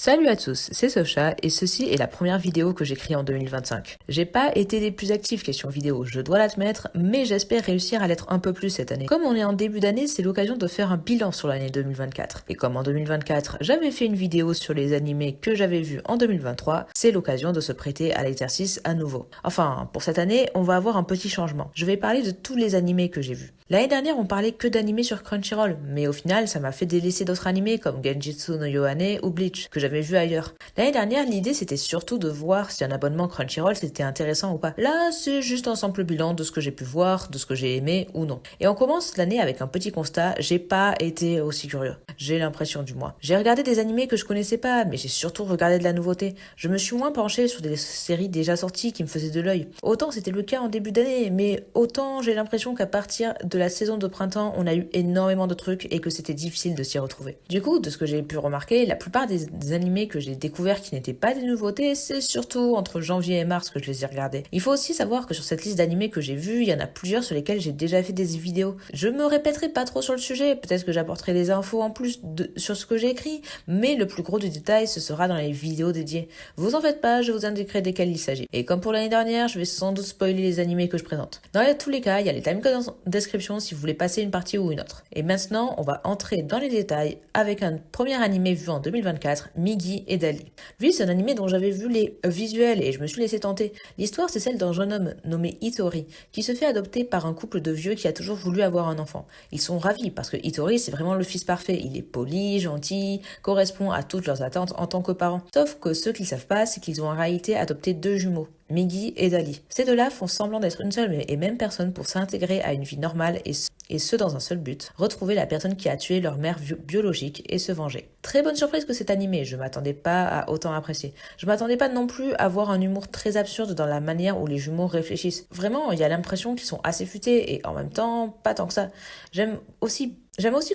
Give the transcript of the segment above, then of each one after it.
Salut à tous, c'est Socha et ceci est la première vidéo que j'écris en 2025. J'ai pas été des plus actifs question vidéo, je dois l'admettre, mais j'espère réussir à l'être un peu plus cette année. Comme on est en début d'année, c'est l'occasion de faire un bilan sur l'année 2024. Et comme en 2024, j'avais fait une vidéo sur les animés que j'avais vus en 2023, c'est l'occasion de se prêter à l'exercice à nouveau. Enfin, pour cette année, on va avoir un petit changement. Je vais parler de tous les animés que j'ai vus. L'année dernière, on parlait que d'animés sur Crunchyroll, mais au final, ça m'a fait délaisser d'autres animés comme Genjitsu no Yohane ou Bleach, que j'avais vu ailleurs. L'année dernière, l'idée c'était surtout de voir si un abonnement Crunchyroll c'était intéressant ou pas. Là, c'est juste un simple bilan de ce que j'ai pu voir, de ce que j'ai aimé ou non. Et on commence l'année avec un petit constat, j'ai pas été aussi curieux. J'ai l'impression du moins. J'ai regardé des animés que je connaissais pas, mais j'ai surtout regardé de la nouveauté. Je me suis moins penché sur des séries déjà sorties qui me faisaient de l'œil. Autant c'était le cas en début d'année, mais autant j'ai l'impression qu'à partir de la saison de printemps, on a eu énormément de trucs et que c'était difficile de s'y retrouver. Du coup, de ce que j'ai pu remarquer, la plupart des animés que j'ai découverts qui n'étaient pas des nouveautés, c'est surtout entre janvier et mars que je les ai regardés. Il faut aussi savoir que sur cette liste d'animés que j'ai vus, il y en a plusieurs sur lesquels j'ai déjà fait des vidéos. Je me répéterai pas trop sur le sujet, peut-être que j'apporterai des infos en plus sur ce que j'ai écrit, mais le plus gros du détail, ce sera dans les vidéos dédiées. Vous en faites pas, je vous indiquerai desquels il s'agit. Et comme pour l'année dernière, je vais sans doute spoiler les animés que je présente. Dans tous les cas, il y a les timecodes en description si vous voulez passer une partie ou une autre. Et maintenant, on va entrer dans les détails avec un premier animé vu en 2024, Migi et Dali. Lui, c'est un animé dont j'avais vu les visuels et je me suis laissé tenter. L'histoire, c'est celle d'un jeune homme nommé Hitori, qui se fait adopter par un couple de vieux qui a toujours voulu avoir un enfant. Ils sont ravis parce que Hitori, c'est vraiment le fils parfait. Il est poli, gentil, correspond à toutes leurs attentes en tant que parent. Sauf que ce qu'ils savent pas, c'est qu'ils ont en réalité adopté deux jumeaux, Migi et Dali. Ces deux-là font semblant d'être une seule et même personne pour s'intégrer à une vie normale et ce dans un seul but, retrouver la personne qui a tué leur mère biologique et se venger. Très bonne surprise que cet animé, je m'attendais pas à autant apprécier. Je m'attendais pas non plus à voir un humour très absurde dans la manière où les jumeaux réfléchissent. Vraiment, il y a l'impression qu'ils sont assez futés et en même temps, pas tant que ça. J'aime aussi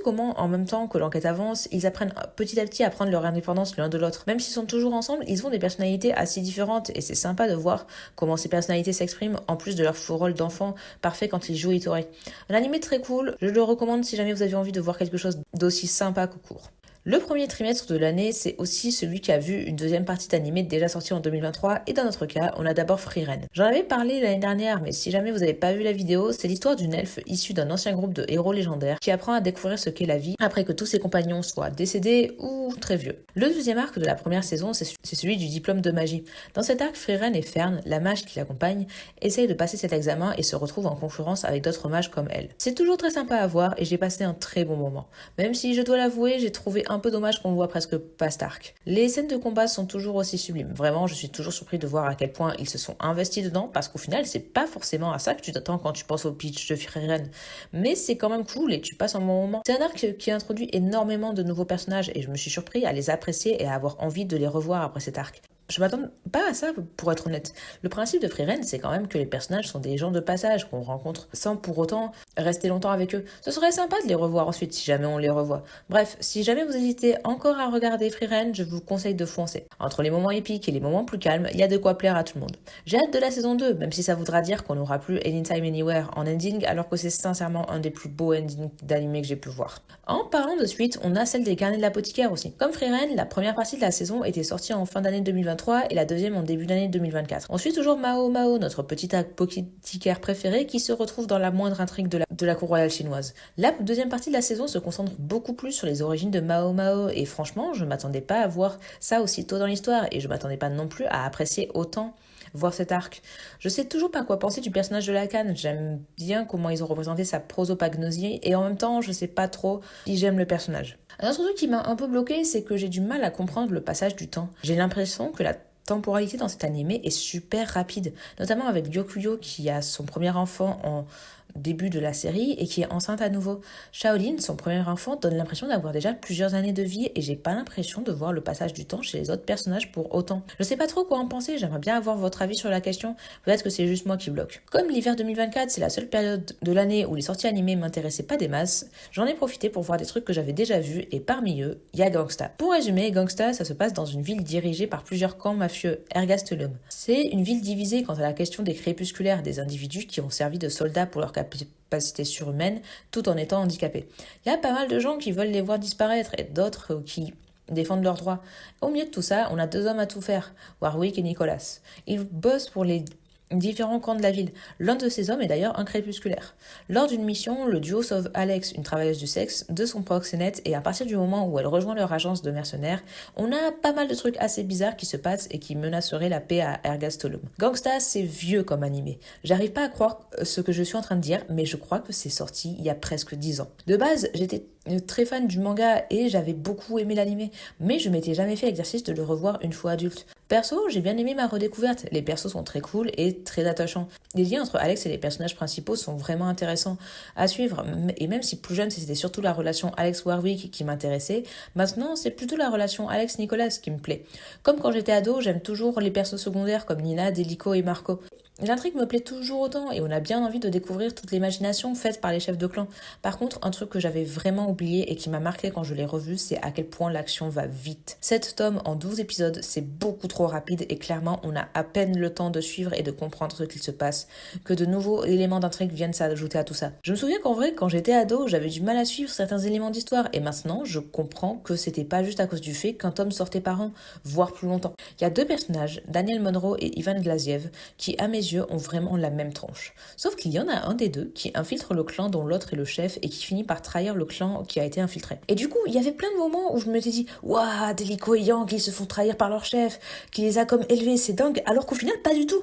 comment, en même temps que l'enquête avance, ils apprennent petit à petit à prendre leur indépendance l'un de l'autre. Même s'ils sont toujours ensemble, ils ont des personnalités assez différentes et c'est sympa de voir comment ces personnalités s'expriment en plus de leur faux rôle d'enfant parfait quand ils jouent Hitori. Un animé très cool, je le recommande si jamais vous avez envie de voir quelque chose d'aussi sympa que court. Le premier trimestre de l'année, c'est aussi celui qui a vu une deuxième partie d'animé déjà sortie en 2023 et dans notre cas, on a d'abord Frieren. J'en avais parlé l'année dernière, mais si jamais vous n'avez pas vu la vidéo, c'est l'histoire d'une elfe issue d'un ancien groupe de héros légendaires qui apprend à découvrir ce qu'est la vie après que tous ses compagnons soient décédés ou très vieux. Le deuxième arc de la première saison, c'est celui du diplôme de magie. Dans cet arc, Frieren et Fern, la mage qui l'accompagne, essayent de passer cet examen et se retrouvent en concurrence avec d'autres mages comme elle. C'est toujours très sympa à voir et j'ai passé un très bon moment. Même si je dois l'avouer, j'ai trouvé un peu dommage qu'on voit presque pas Stark. Les scènes de combat sont toujours aussi sublimes. Vraiment, je suis toujours surpris de voir à quel point ils se sont investis dedans parce qu'au final, c'est pas forcément à ça que tu t'attends quand tu penses au pitch de Frieren. Mais c'est quand même cool et tu passes un bon moment. C'est un arc qui introduit énormément de nouveaux personnages et je me suis surpris à les apprécier et à avoir envie de les revoir après cet arc. Je m'attends pas à ça, pour être honnête. Le principe de Frieren, c'est quand même que les personnages sont des gens de passage qu'on rencontre sans pour autant rester longtemps avec eux. Ce serait sympa de les revoir ensuite si jamais on les revoit. Bref, si jamais vous hésitez encore à regarder Frieren, je vous conseille de foncer. Entre les moments épiques et les moments plus calmes, il y a de quoi plaire à tout le monde. J'ai hâte de la saison 2, même si ça voudra dire qu'on n'aura plus Anytime Anywhere en ending, alors que c'est sincèrement un des plus beaux endings d'anime que j'ai pu voir. En parlant de suite, on a celle des carnets de l'apothicaire aussi. Comme Frieren, la première partie de la saison était sortie en fin d'année 2023 et la deuxième en début d'année 2024. On suit toujours Mao Mao, notre petit apothicaire préféré qui se retrouve dans la moindre intrigue de la cour royale chinoise. La deuxième partie de la saison se concentre beaucoup plus sur les origines de Mao Mao et franchement, je m'attendais pas à voir ça aussi tôt dans l'histoire et je m'attendais pas non plus à apprécier autant voir cet arc. Je sais toujours pas quoi penser du personnage de Lacan. J'aime bien comment ils ont représenté sa prosopagnosie et en même temps, je sais pas trop si j'aime le personnage. Un autre truc qui m'a un peu bloqué, c'est que j'ai du mal à comprendre le passage du temps. J'ai l'impression que la temporalité dans cet animé est super rapide, notamment avec Byakuyo qui a son premier enfant en début de la série et qui est enceinte à nouveau. Shaolin, son premier enfant, donne l'impression d'avoir déjà plusieurs années de vie et j'ai pas l'impression de voir le passage du temps chez les autres personnages pour autant. Je sais pas trop quoi en penser, j'aimerais bien avoir votre avis sur la question, peut-être que c'est juste moi qui bloque. Comme l'hiver 2024, c'est la seule période de l'année où les sorties animées m'intéressaient pas des masses, j'en ai profité pour voir des trucs que j'avais déjà vus et parmi eux, il y a Gangsta. Pour résumer, Gangsta, ça se passe dans une ville dirigée par plusieurs camps mafieux, Ergastelum. C'est une ville divisée quant à la question des crépusculaires, des individus qui ont servi de soldats pour leur capacité surhumaine tout en étant handicapés. Il y a pas mal de gens qui veulent les voir disparaître et d'autres qui défendre leurs droits. Au milieu de tout ça, on a 2 hommes à tout faire, Warwick et Nicholas. Ils bossent pour les différents camps de la ville. L'un de ces hommes est d'ailleurs un crépusculaire. Lors d'une mission, le duo sauve Alex, une travailleuse du sexe, de son proxénète et à partir du moment où elle rejoint leur agence de mercenaires, on a pas mal de trucs assez bizarres qui se passent et qui menaceraient la paix à Ergastolum. Gangsta, c'est vieux comme animé. J'arrive pas à croire ce que je suis en train de dire, mais je crois que c'est sorti il y a presque 10 ans. De base, j'étais très fan du manga et j'avais beaucoup aimé l'animé, mais je m'étais jamais fait l'exercice de le revoir une fois adulte. Perso, j'ai bien aimé ma redécouverte. Les persos sont très cool et très attachants. Les liens entre Alex et les personnages principaux sont vraiment intéressants à suivre. Et même si plus jeune, c'était surtout la relation Alex-Warwick qui m'intéressait, maintenant, c'est plutôt la relation Alex-Nicholas qui me plaît. Comme quand j'étais ado, j'aime toujours les persos secondaires comme Nina, Delico et Marco. L'intrigue me plaît toujours autant et on a bien envie de découvrir toutes les machinations faites par les chefs de clan. Par contre, un truc que j'avais vraiment oublié et qui m'a marqué quand je l'ai revu, c'est à quel point l'action va vite. 7 tomes en 12 épisodes, c'est beaucoup trop rapide et clairement, on a à peine le temps de suivre et de comprendre ce qu'il se passe, que de nouveaux éléments d'intrigue viennent s'ajouter à tout ça. Je me souviens qu'en vrai, quand j'étais ado, j'avais du mal à suivre certains éléments d'histoire et maintenant, je comprends que c'était pas juste à cause du fait qu'un tome sortait par an, voire plus longtemps. Il y a 2 personnages, Daniel Monroe et Ivan Glaziev, qui à mes yeux ont vraiment la même tronche. Sauf qu'il y en a un des deux qui infiltre le clan dont l'autre est le chef et qui finit par trahir le clan qui a été infiltré. Et du coup, il y avait plein de moments où je me suis dit « Waouh, Delico et Yang, ils se font trahir par leur chef, qui les a comme élevés, c'est dingue !» Alors qu'au final, pas du tout.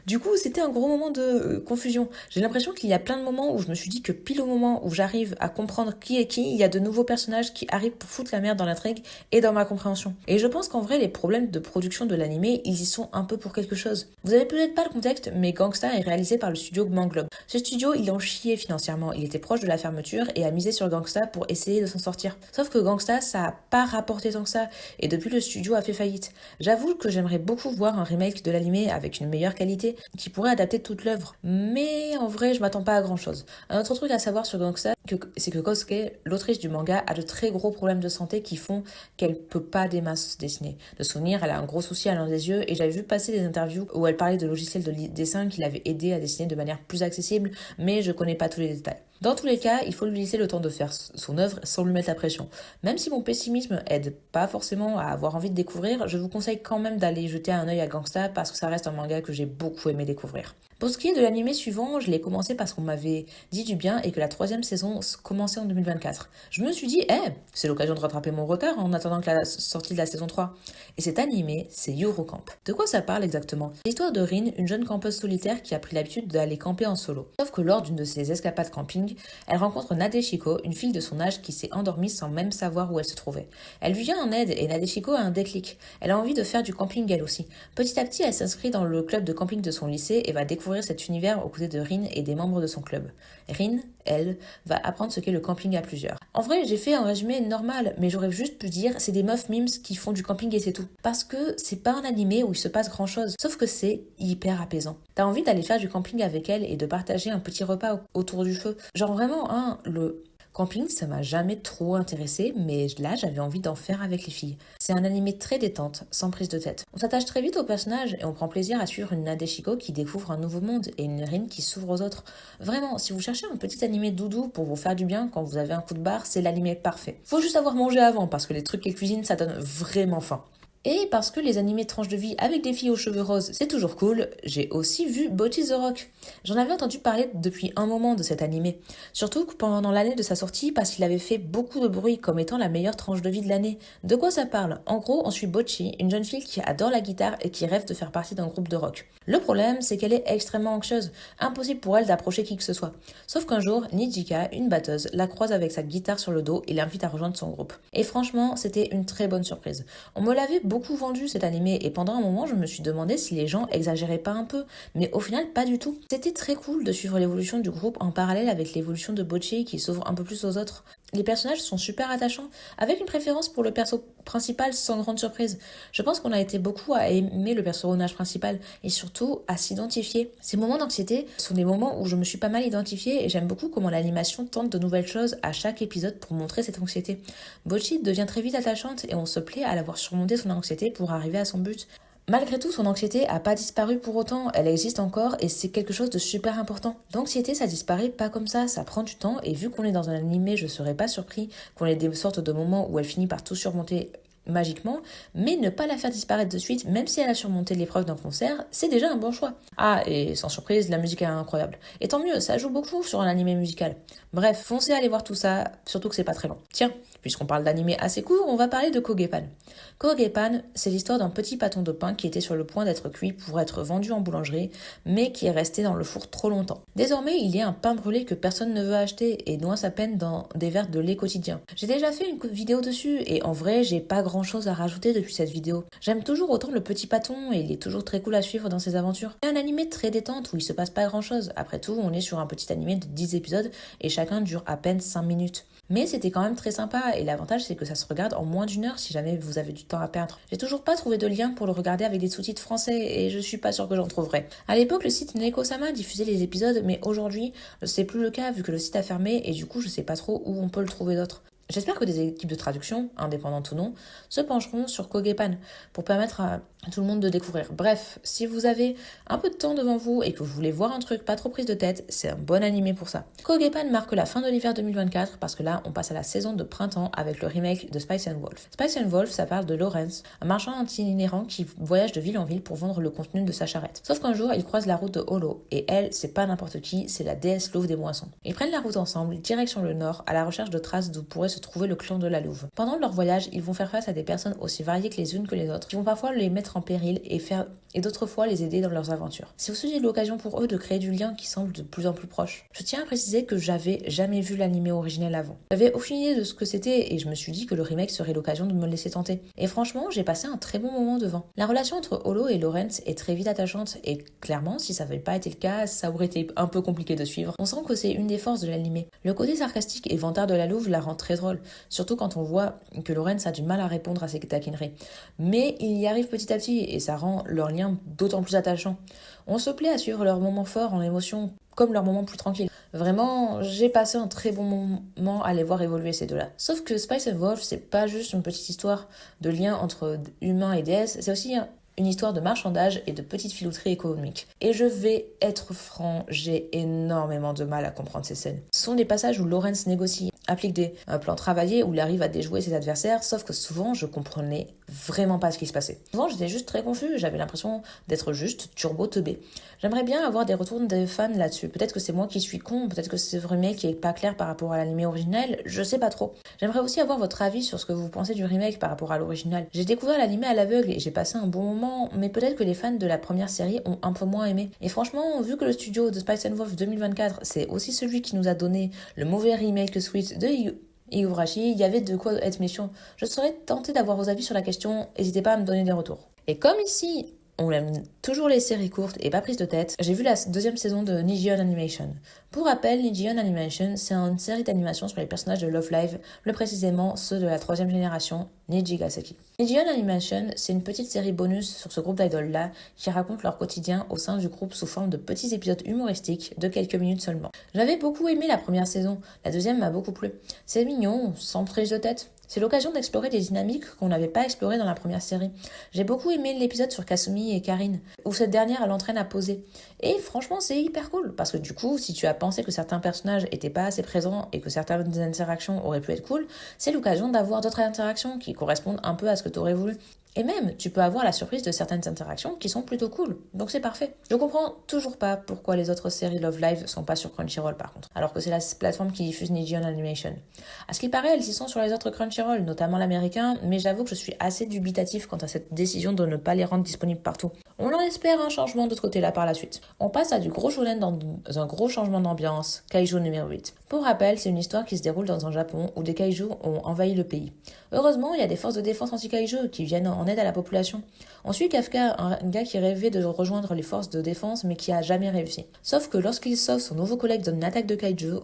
Du coup, c'était un gros moment de confusion. J'ai l'impression qu'il y a plein de moments où je me suis dit que pile au moment où j'arrive à comprendre qui est qui, il y a de nouveaux personnages qui arrivent pour foutre la merde dans l'intrigue et dans ma compréhension. Et je pense qu'en vrai, les problèmes de production de l'animé, ils y sont un peu pour quelque chose. Vous avez peut-être pas le contexte, mais Gangsta est réalisé par le studio Manglobe. Ce studio, il en chiait financièrement. Il était proche de la fermeture et a misé sur Gangsta pour essayer de s'en sortir. Sauf que Gangsta, ça a pas rapporté tant que ça. Et depuis, le studio a fait faillite. J'avoue que j'aimerais beaucoup voir un remake de l'animé avec une meilleure qualité qui pourrait adapter toute l'œuvre. Mais en vrai, je m'attends pas à grand chose. Un autre truc à savoir sur Gangsta, c'est que Kosuke, l'autrice du manga, a de très gros problèmes de santé qui font qu'elle peut pas des masses dessiner. De souvenir, elle a un gros souci à l'un des yeux et j'avais vu passer des interviews où elle parlait de logiciels de dessin qui l'avaient aidé à dessiner de manière plus accessible, mais je connais pas tous les détails. Dans tous les cas, il faut lui laisser le temps de faire son œuvre sans lui mettre la pression. Même si mon pessimisme aide pas forcément à avoir envie de découvrir, je vous conseille quand même d'aller jeter un œil à Gangsta parce que ça reste un manga que j'ai beaucoup aimé découvrir. Pour ce qui est de l'animé suivant, je l'ai commencé parce qu'on m'avait dit du bien et que la 3e saison commençait en 2024. Je me suis dit, c'est l'occasion de rattraper mon retard en attendant que la sortie de la saison 3. Et cet animé, c'est Eurocamp. De quoi ça parle exactement? C'est l'histoire de Rin, une jeune campeuse solitaire qui a pris l'habitude d'aller camper en solo. Sauf que lors d'une de ses escapades camping, elle rencontre Nadeshiko, une fille de son âge qui s'est endormie sans même savoir où elle se trouvait. Elle lui vient en aide et Nadeshiko a un déclic. Elle a envie de faire du camping elle aussi. Petit à petit, elle s'inscrit dans le club de camping de son lycée et va découvrir cet univers aux côtés de Rin et des membres de son club. Rin, elle, va apprendre ce qu'est le camping à plusieurs. En vrai, j'ai fait un résumé normal, mais j'aurais juste pu dire c'est des meufs mimes qui font du camping et c'est tout. Parce que c'est pas un animé où il se passe grand chose, sauf que c'est hyper apaisant. T'as envie d'aller faire du camping avec elle et de partager un petit repas autour du feu. Genre vraiment, le camping, ça m'a jamais trop intéressé, mais là, j'avais envie d'en faire avec les filles. C'est un animé très détente, sans prise de tête. On s'attache très vite aux personnages et on prend plaisir à suivre une Nadeshiko qui découvre un nouveau monde et une Rin qui s'ouvre aux autres. Vraiment, si vous cherchez un petit animé doudou pour vous faire du bien quand vous avez un coup de barre, c'est l'animé parfait. Faut juste avoir mangé avant parce que les trucs qu'elle cuisine, ça donne vraiment faim. Et parce que les animés tranches de vie avec des filles aux cheveux roses, c'est toujours cool, j'ai aussi vu Bocchi the Rock. J'en avais entendu parler depuis un moment de cet animé. Surtout pendant l'année de sa sortie parce qu'il avait fait beaucoup de bruit comme étant la meilleure tranche de vie de l'année. De quoi ça parle? En gros, on suit Bocchi, une jeune fille qui adore la guitare et qui rêve de faire partie d'un groupe de rock. Le problème, c'est qu'elle est extrêmement anxieuse. Impossible pour elle d'approcher qui que ce soit. Sauf qu'un jour, Nijika, une batteuse, la croise avec sa guitare sur le dos et l'invite à rejoindre son groupe. Et franchement, c'était une très bonne surprise. On me l'avait beaucoup vendu cet animé et pendant un moment je me suis demandé si les gens exagéraient pas un peu, mais au final pas du tout. C'était très cool de suivre l'évolution du groupe en parallèle avec l'évolution de Bocchi qui s'ouvre un peu plus aux autres. Les personnages sont super attachants, avec une préférence pour le perso principal sans grande surprise. Je pense qu'on a été beaucoup à aimer le personnage principal et surtout à s'identifier. Ces moments d'anxiété sont des moments où je me suis pas mal identifiée et j'aime beaucoup comment l'animation tente de nouvelles choses à chaque épisode pour montrer cette anxiété. Bocchi devient très vite attachante et on se plaît à l'avoir surmonté son anxiété pour arriver à son but. Malgré tout, son anxiété a pas disparu pour autant, elle existe encore et c'est quelque chose de super important. L'anxiété, ça disparaît pas comme ça prend du temps et vu qu'on est dans un animé, je serais pas surpris qu'on ait des sortes de moments où elle finit par tout surmonter magiquement, mais ne pas la faire disparaître de suite, même si elle a surmonté l'épreuve d'un concert, c'est déjà un bon choix. Ah, et sans surprise, la musique est incroyable. Et tant mieux, ça joue beaucoup sur un animé musical. Bref, foncez aller voir tout ça, surtout que c'est pas très long. Tiens, puisqu'on parle d'animé assez court, on va parler de Kogepan. Kogepan, c'est l'histoire d'un petit pâton de pain qui était sur le point d'être cuit pour être vendu en boulangerie, mais qui est resté dans le four trop longtemps. Désormais, il y a un pain brûlé que personne ne veut acheter et noie sa peine dans des verres de lait quotidien. J'ai déjà fait une vidéo dessus et en vrai, j'ai pas grand chose à rajouter depuis cette vidéo. J'aime toujours autant le petit pâton et il est toujours très cool à suivre dans ses aventures. C'est un animé très détente où il se passe pas grand chose. Après tout, on est sur un petit animé de 10 épisodes et chacun dure à peine 5 minutes. Mais c'était quand même très sympa et l'avantage c'est que ça se regarde en moins d'1 heure si jamais vous avez du temps à perdre. J'ai toujours pas trouvé de lien pour le regarder avec des sous-titres français et je suis pas sûre que j'en trouverai. À l'époque le site Neko-sama diffusait les épisodes mais aujourd'hui c'est plus le cas vu que le site a fermé et du coup je sais pas trop où on peut le trouver d'autre. J'espère que des équipes de traduction, indépendantes ou non, se pencheront sur Kogepan pour permettre à tout le monde de découvrir. Bref, si vous avez un peu de temps devant vous et que vous voulez voir un truc pas trop prise de tête, c'est un bon animé pour ça. Kogepan marque la fin de l'hiver 2024 parce que là, on passe à la saison de printemps avec le remake de Spice and Wolf. Spice and Wolf, ça parle de Lawrence, un marchand itinérant qui voyage de ville en ville pour vendre le contenu de sa charrette. Sauf qu'un jour, il croise la route de Holo et elle, c'est pas n'importe qui, c'est la déesse Louve des moissons. Ils prennent la route ensemble, direction le nord, à la recherche de traces d'où pourrait se trouver le clan de la Louve. Pendant leur voyage, ils vont faire face à des personnes aussi variées que les unes que les autres, qui vont parfois les mettre en péril et d'autres fois les aider dans leurs aventures. C'est aussi l'occasion pour eux de créer du lien qui semble de plus en plus proche. Je tiens à préciser que j'avais jamais vu l'animé originel avant. J'avais aucune idée de ce que c'était et je me suis dit que le remake serait l'occasion de me laisser tenter. Et franchement, j'ai passé un très bon moment devant. La relation entre Holo et Lawrence est très vite attachante et clairement, si ça n'avait pas été le cas, ça aurait été un peu compliqué de suivre. On sent que c'est une des forces de l'animé. Le côté sarcastique et vantard de la Louve la rend très drôle, surtout quand on voit que Lawrence a du mal à répondre à ses taquineries. Mais il y arrive petit à petit et ça rend leur lien d'autant plus attachant. On se plaît à suivre leurs moments forts en émotion comme leurs moments plus tranquilles. Vraiment, j'ai passé un très bon moment à les voir évoluer ces deux-là. Sauf que Spice and Wolf, c'est pas juste une petite histoire de lien entre humains et déesses, c'est aussi une histoire de marchandage et de petites filouteries économiques. Et je vais être franc, j'ai énormément de mal à comprendre ces scènes. Ce sont des passages où Lawrence négocie, applique des plans travaillés, où il arrive à déjouer ses adversaires, sauf que souvent je comprenais vraiment pas ce qui se passait. Souvent j'étais juste très confus, j'avais l'impression d'être juste turbo teubé. J'aimerais bien avoir des retours des fans là-dessus. Peut-être que c'est moi qui suis con, peut-être que c'est le remake qui est pas clair par rapport à l'anime original, je sais pas trop. J'aimerais aussi avoir votre avis sur ce que vous pensez du remake par rapport à l'original. J'ai découvert l'anime à l'aveugle et j'ai passé un bon moment, mais peut-être que les fans de la première série ont un peu moins aimé. Et franchement, vu que le studio de Spice and Wolf 2024, c'est aussi celui qui nous a donné le mauvais remake Sweet de Higurashi, il y avait de quoi être méfiant. Je serais tentée d'avoir vos avis sur la question, n'hésitez pas à me donner des retours. Et comme ici, on aime toujours les séries courtes et pas prises de tête, j'ai vu la deuxième saison de Nijion Animation. Pour rappel, Nijion Animation, c'est une série d'animation sur les personnages de Love Live, plus précisément ceux de la 3e génération, Nijigaseki. Nijion Animation, c'est une petite série bonus sur ce groupe d'idoles-là qui raconte leur quotidien au sein du groupe sous forme de petits épisodes humoristiques de quelques minutes seulement. J'avais beaucoup aimé la première saison, la deuxième m'a beaucoup plu. C'est mignon, sans prise de tête. C'est l'occasion d'explorer des dynamiques qu'on n'avait pas explorées dans la première série. J'ai beaucoup aimé l'épisode sur Kasumi et Karine, où cette dernière l'entraîne à poser. Et franchement, c'est hyper cool, parce que du coup, si tu as pensé que certains personnages étaient pas assez présents et que certaines interactions auraient pu être cool, c'est l'occasion d'avoir d'autres interactions qui correspondent un peu à ce que tu aurais voulu. Et même, tu peux avoir la surprise de certaines interactions qui sont plutôt cool. Donc c'est parfait. Je comprends toujours pas pourquoi les autres séries Love Live sont pas sur Crunchyroll par contre, alors que c'est la plateforme qui diffuse Nijion Animation. À ce qu'il paraît, elles y sont sur les autres Crunchyroll, notamment l'américain, mais j'avoue que je suis assez dubitatif quant à cette décision de ne pas les rendre disponibles partout. On en espère un changement de ce côté-là par la suite. On passe à du gros shonen dans un gros changement d'ambiance, Kaiju numéro 8. Pour rappel, c'est une histoire qui se déroule dans un Japon où des kaiju ont envahi le pays. Heureusement, il y a des forces de défense anti-kaiju qui viennent en aide à la population. On suit Kafka, un gars qui rêvait de rejoindre les forces de défense mais qui a jamais réussi. Sauf que lorsqu'il sauve son nouveau collègue d'une attaque de kaiju,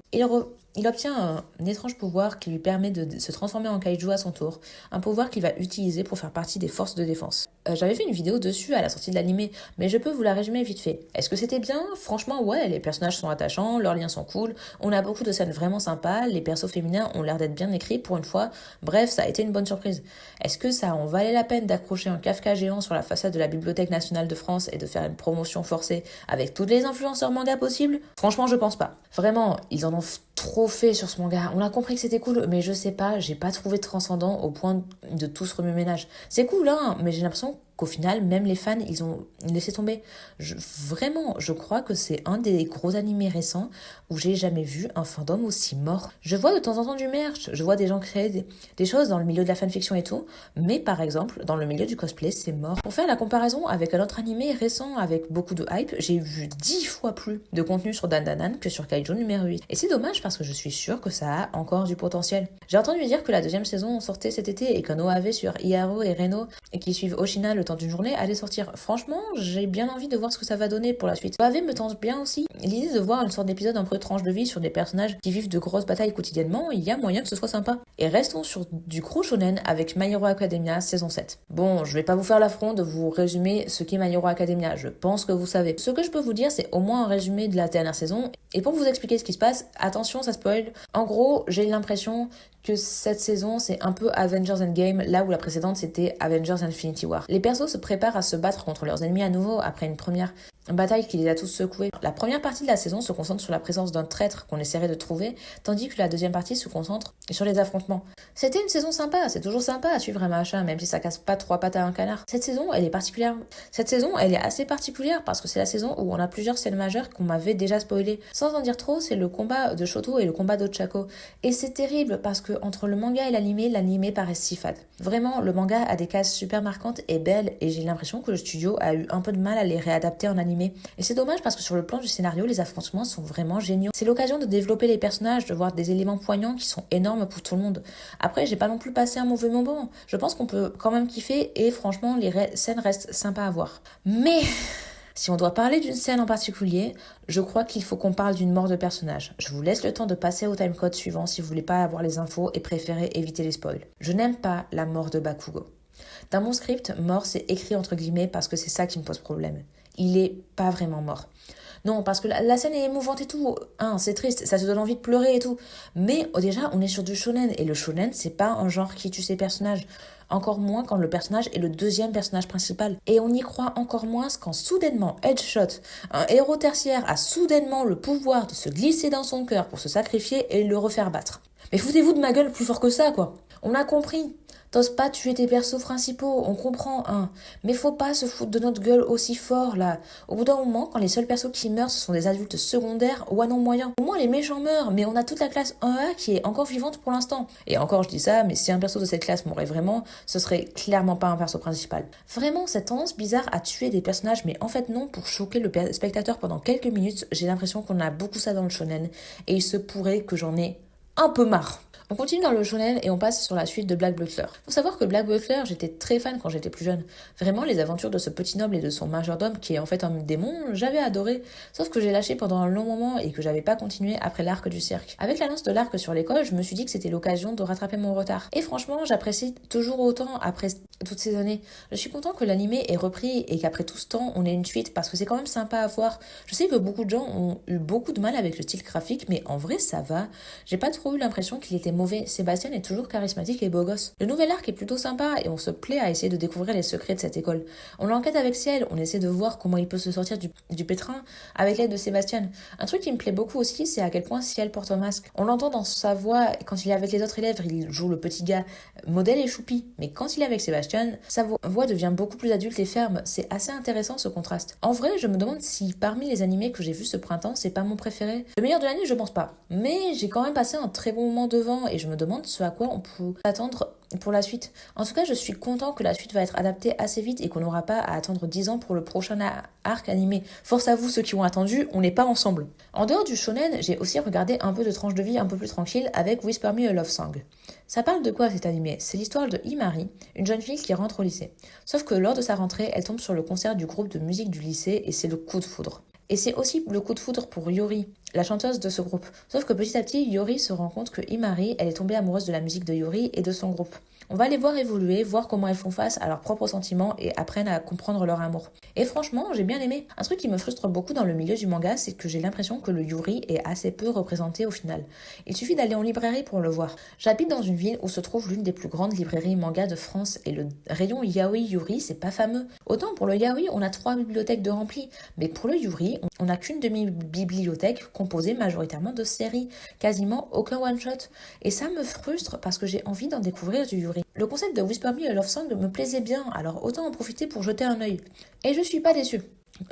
il obtient un étrange pouvoir qui lui permet de se transformer en kaiju à son tour, un pouvoir qu'il va utiliser pour faire partie des forces de défense. J'avais fait une vidéo dessus à la sortie de l'animé, mais je peux vous la résumer vite fait. Est-ce que c'était bien? Franchement, ouais, les personnages sont attachants, leurs liens sont cool, on a beaucoup de scènes vraiment sympas, les persos féminins ont l'air d'être bien écrits pour une fois, bref, ça a été une bonne surprise. Est-ce que ça en valait la peine d'accrocher un Kafka géant sur la façade de la Bibliothèque nationale de France et de faire une promotion forcée avec toutes les influenceurs manga possibles? Franchement, je pense pas. Vraiment, ils en ont trop fait sur ce manga. On a compris que c'était cool, mais je sais pas, j'ai pas trouvé transcendant au point de tout se remue-ménage. C'est cool, hein, mais j'ai l'impression qu'au final, même les fans, ils ont laissé tomber. Vraiment, je crois que c'est un des gros animés récents où j'ai jamais vu un fandom aussi mort. Je vois de temps en temps du merch, je vois des gens créer des choses dans le milieu de la fanfiction et tout, mais par exemple, dans le milieu du cosplay, c'est mort. Pour faire la comparaison avec un autre animé récent avec beaucoup de hype, j'ai vu 10 fois plus de contenu sur Dandanan que sur Kaiju numéro 8. Et c'est dommage parce que je suis sûre que ça a encore du potentiel. J'ai entendu dire que la deuxième saison sortait cet été et qu'un OAV sur Iharu et Reno et qui suivent Oshina le temps d'une journée allait sortir. Franchement, j'ai bien envie de voir ce que ça va donner pour la suite. OAV me tente bien aussi. L'idée de voir une sorte d'épisode un peu tranche de vie sur des personnages qui vivent de grosses batailles quotidiennement, il y a moyen que ce soit sympa. Et restons sur du gros shonen avec My Hero Academia saison 7. Bon, je vais pas vous faire l'affront de vous résumer ce qu'est My Hero Academia, je pense que vous savez. Ce que je peux vous dire, c'est au moins un résumé de la dernière saison. Et pour vous expliquer ce qui se passe, attention, ça spoil. En gros, j'ai l'impression que cette saison, c'est un peu Avengers Endgame, là où la précédente, c'était Avengers Infinity War. Les persos se préparent à se battre contre leurs ennemis à nouveau après une première bataille qui les a tous secoués. La première partie de la saison se concentre sur la présence d'un traître qu'on essaierait de trouver, tandis que la deuxième partie se concentre sur les affrontements. C'était une saison sympa, c'est toujours sympa à suivre un machin, même si ça casse pas trois pattes à un canard. Cette saison, elle est particulière. Cette saison, elle est assez particulière parce que c'est la saison où on a plusieurs scènes majeures qu'on m'avait déjà spoilées. Sans en dire trop, c'est le combat de Shoto et le combat d'Ochako. Et c'est terrible parce que entre le manga et l'animé paraît si fade. Vraiment, le manga a des cases super marquantes et belles, et j'ai l'impression que le studio a eu un peu de mal à les réadapter en animé. Et c'est dommage parce que sur le plan du scénario, les affrontements sont vraiment géniaux. C'est l'occasion de développer les personnages, de voir des éléments poignants qui sont énormes pour tout le monde. Après, j'ai pas non plus passé un mauvais moment. Je pense qu'on peut quand même kiffer et franchement, les scènes restent sympas à voir. Mais si on doit parler d'une scène en particulier, je crois qu'il faut qu'on parle d'une mort de personnage. Je vous laisse le temps de passer au timecode suivant si vous voulez pas avoir les infos et préférez éviter les spoils. Je n'aime pas la mort de Bakugo. Dans mon script, mort c'est écrit entre guillemets parce que c'est ça qui me pose problème. Il est pas vraiment mort. Non, parce que la scène est émouvante et tout. Hein, c'est triste, ça te donne envie de pleurer et tout. Mais déjà, on est sur du shonen. Et le shonen, c'est pas un genre qui tue ses personnages. Encore moins quand le personnage est le deuxième personnage principal. Et on y croit encore moins quand soudainement, Headshot, un héros tertiaire, a soudainement le pouvoir de se glisser dans son cœur pour se sacrifier et le refaire battre. Mais foutez-vous de ma gueule plus fort que ça, quoi. On a compris. T'oses pas tuer tes persos principaux, on comprend, hein. Mais faut pas se foutre de notre gueule aussi fort, là. Au bout d'un moment, quand les seuls persos qui meurent, ce sont des adultes secondaires ou à non moyen. Au moins, les méchants meurent, mais on a toute la classe 1A qui est encore vivante pour l'instant. Et encore, je dis ça, mais si un perso de cette classe mourait vraiment, ce serait clairement pas un perso principal. Vraiment, cette tendance bizarre à tuer des personnages, mais en fait non, pour choquer le spectateur pendant quelques minutes, j'ai l'impression qu'on a beaucoup ça dans le shonen, et il se pourrait que j'en ai un peu marre. On continue dans le shonen et on passe sur la suite de Black Butler. Faut savoir que Black Butler, j'étais très fan quand j'étais plus jeune. Vraiment, les aventures de ce petit noble et de son majordome, qui est en fait un démon, j'avais adoré. Sauf que j'ai lâché pendant un long moment et que j'avais pas continué après l'arc du cirque. Avec l'annonce de l'arc sur l'école, je me suis dit que c'était l'occasion de rattraper mon retard. Et franchement, j'apprécie toujours autant après toutes ces années. Je suis content que l'animé ait repris et qu'après tout ce temps, on ait une suite parce que c'est quand même sympa à voir. Je sais que beaucoup de gens ont eu beaucoup de mal avec le style graphique, mais en vrai, ça va. J'ai pas trop eu l'impression qu'il était mauvais. Sébastien est toujours charismatique et beau gosse. Le nouvel arc est plutôt sympa et on se plaît à essayer de découvrir les secrets de cette école. On l'enquête avec Ciel, on essaie de voir comment il peut se sortir du pétrin avec l'aide de Sébastien. Un truc qui me plaît beaucoup aussi, c'est à quel point Ciel porte un masque. On l'entend dans sa voix quand il est avec les autres élèves, il joue le petit gars modèle et choupi. Mais quand il est avec Sébastien, sa voix devient beaucoup plus adulte et ferme. C'est assez intéressant ce contraste. En vrai, je me demande si parmi les animés que j'ai vus ce printemps, c'est pas mon préféré. Le meilleur de l'année, je pense pas. Mais j'ai quand même passé un très bon moment devant et je me demande ce à quoi on peut attendre pour la suite. En tout cas, je suis content que la suite va être adaptée assez vite et qu'on n'aura pas à attendre 10 ans pour le prochain arc animé. Force à vous ceux qui ont attendu, on n'est pas ensemble. En dehors du shonen, j'ai aussi regardé un peu de tranche de vie un peu plus tranquille avec Whisper Me a Love Song. Ça parle de quoi cet animé? C'est l'histoire de Imari, une jeune fille qui rentre au lycée. Sauf que lors de sa rentrée, elle tombe sur le concert du groupe de musique du lycée et c'est le coup de foudre. Et c'est aussi le coup de foudre pour Yori, la chanteuse de ce groupe. Sauf que petit à petit, Yori se rend compte que Imari, elle est tombée amoureuse de la musique de Yori et de son groupe. On va les voir évoluer, voir comment elles font face à leurs propres sentiments et apprennent à comprendre leur amour. Et franchement, j'ai bien aimé. Un truc qui me frustre beaucoup dans le milieu du manga, c'est que j'ai l'impression que le Yuri est assez peu représenté au final. Il suffit d'aller en librairie pour le voir. J'habite dans une ville où se trouve l'une des plus grandes librairies manga de France et le rayon Yaoi Yuri, c'est pas fameux. Autant pour le Yaoi, on a 3 bibliothèques de remplies, mais pour le Yuri, on n'a qu'une demi-bibliothèque composée majoritairement de séries, quasiment aucun one-shot. Et ça me frustre parce que j'ai envie d'en découvrir du Yuri. Le concept de Whisper Me a Love Song me plaisait bien, alors autant en profiter pour jeter un œil. Et je suis pas déçue.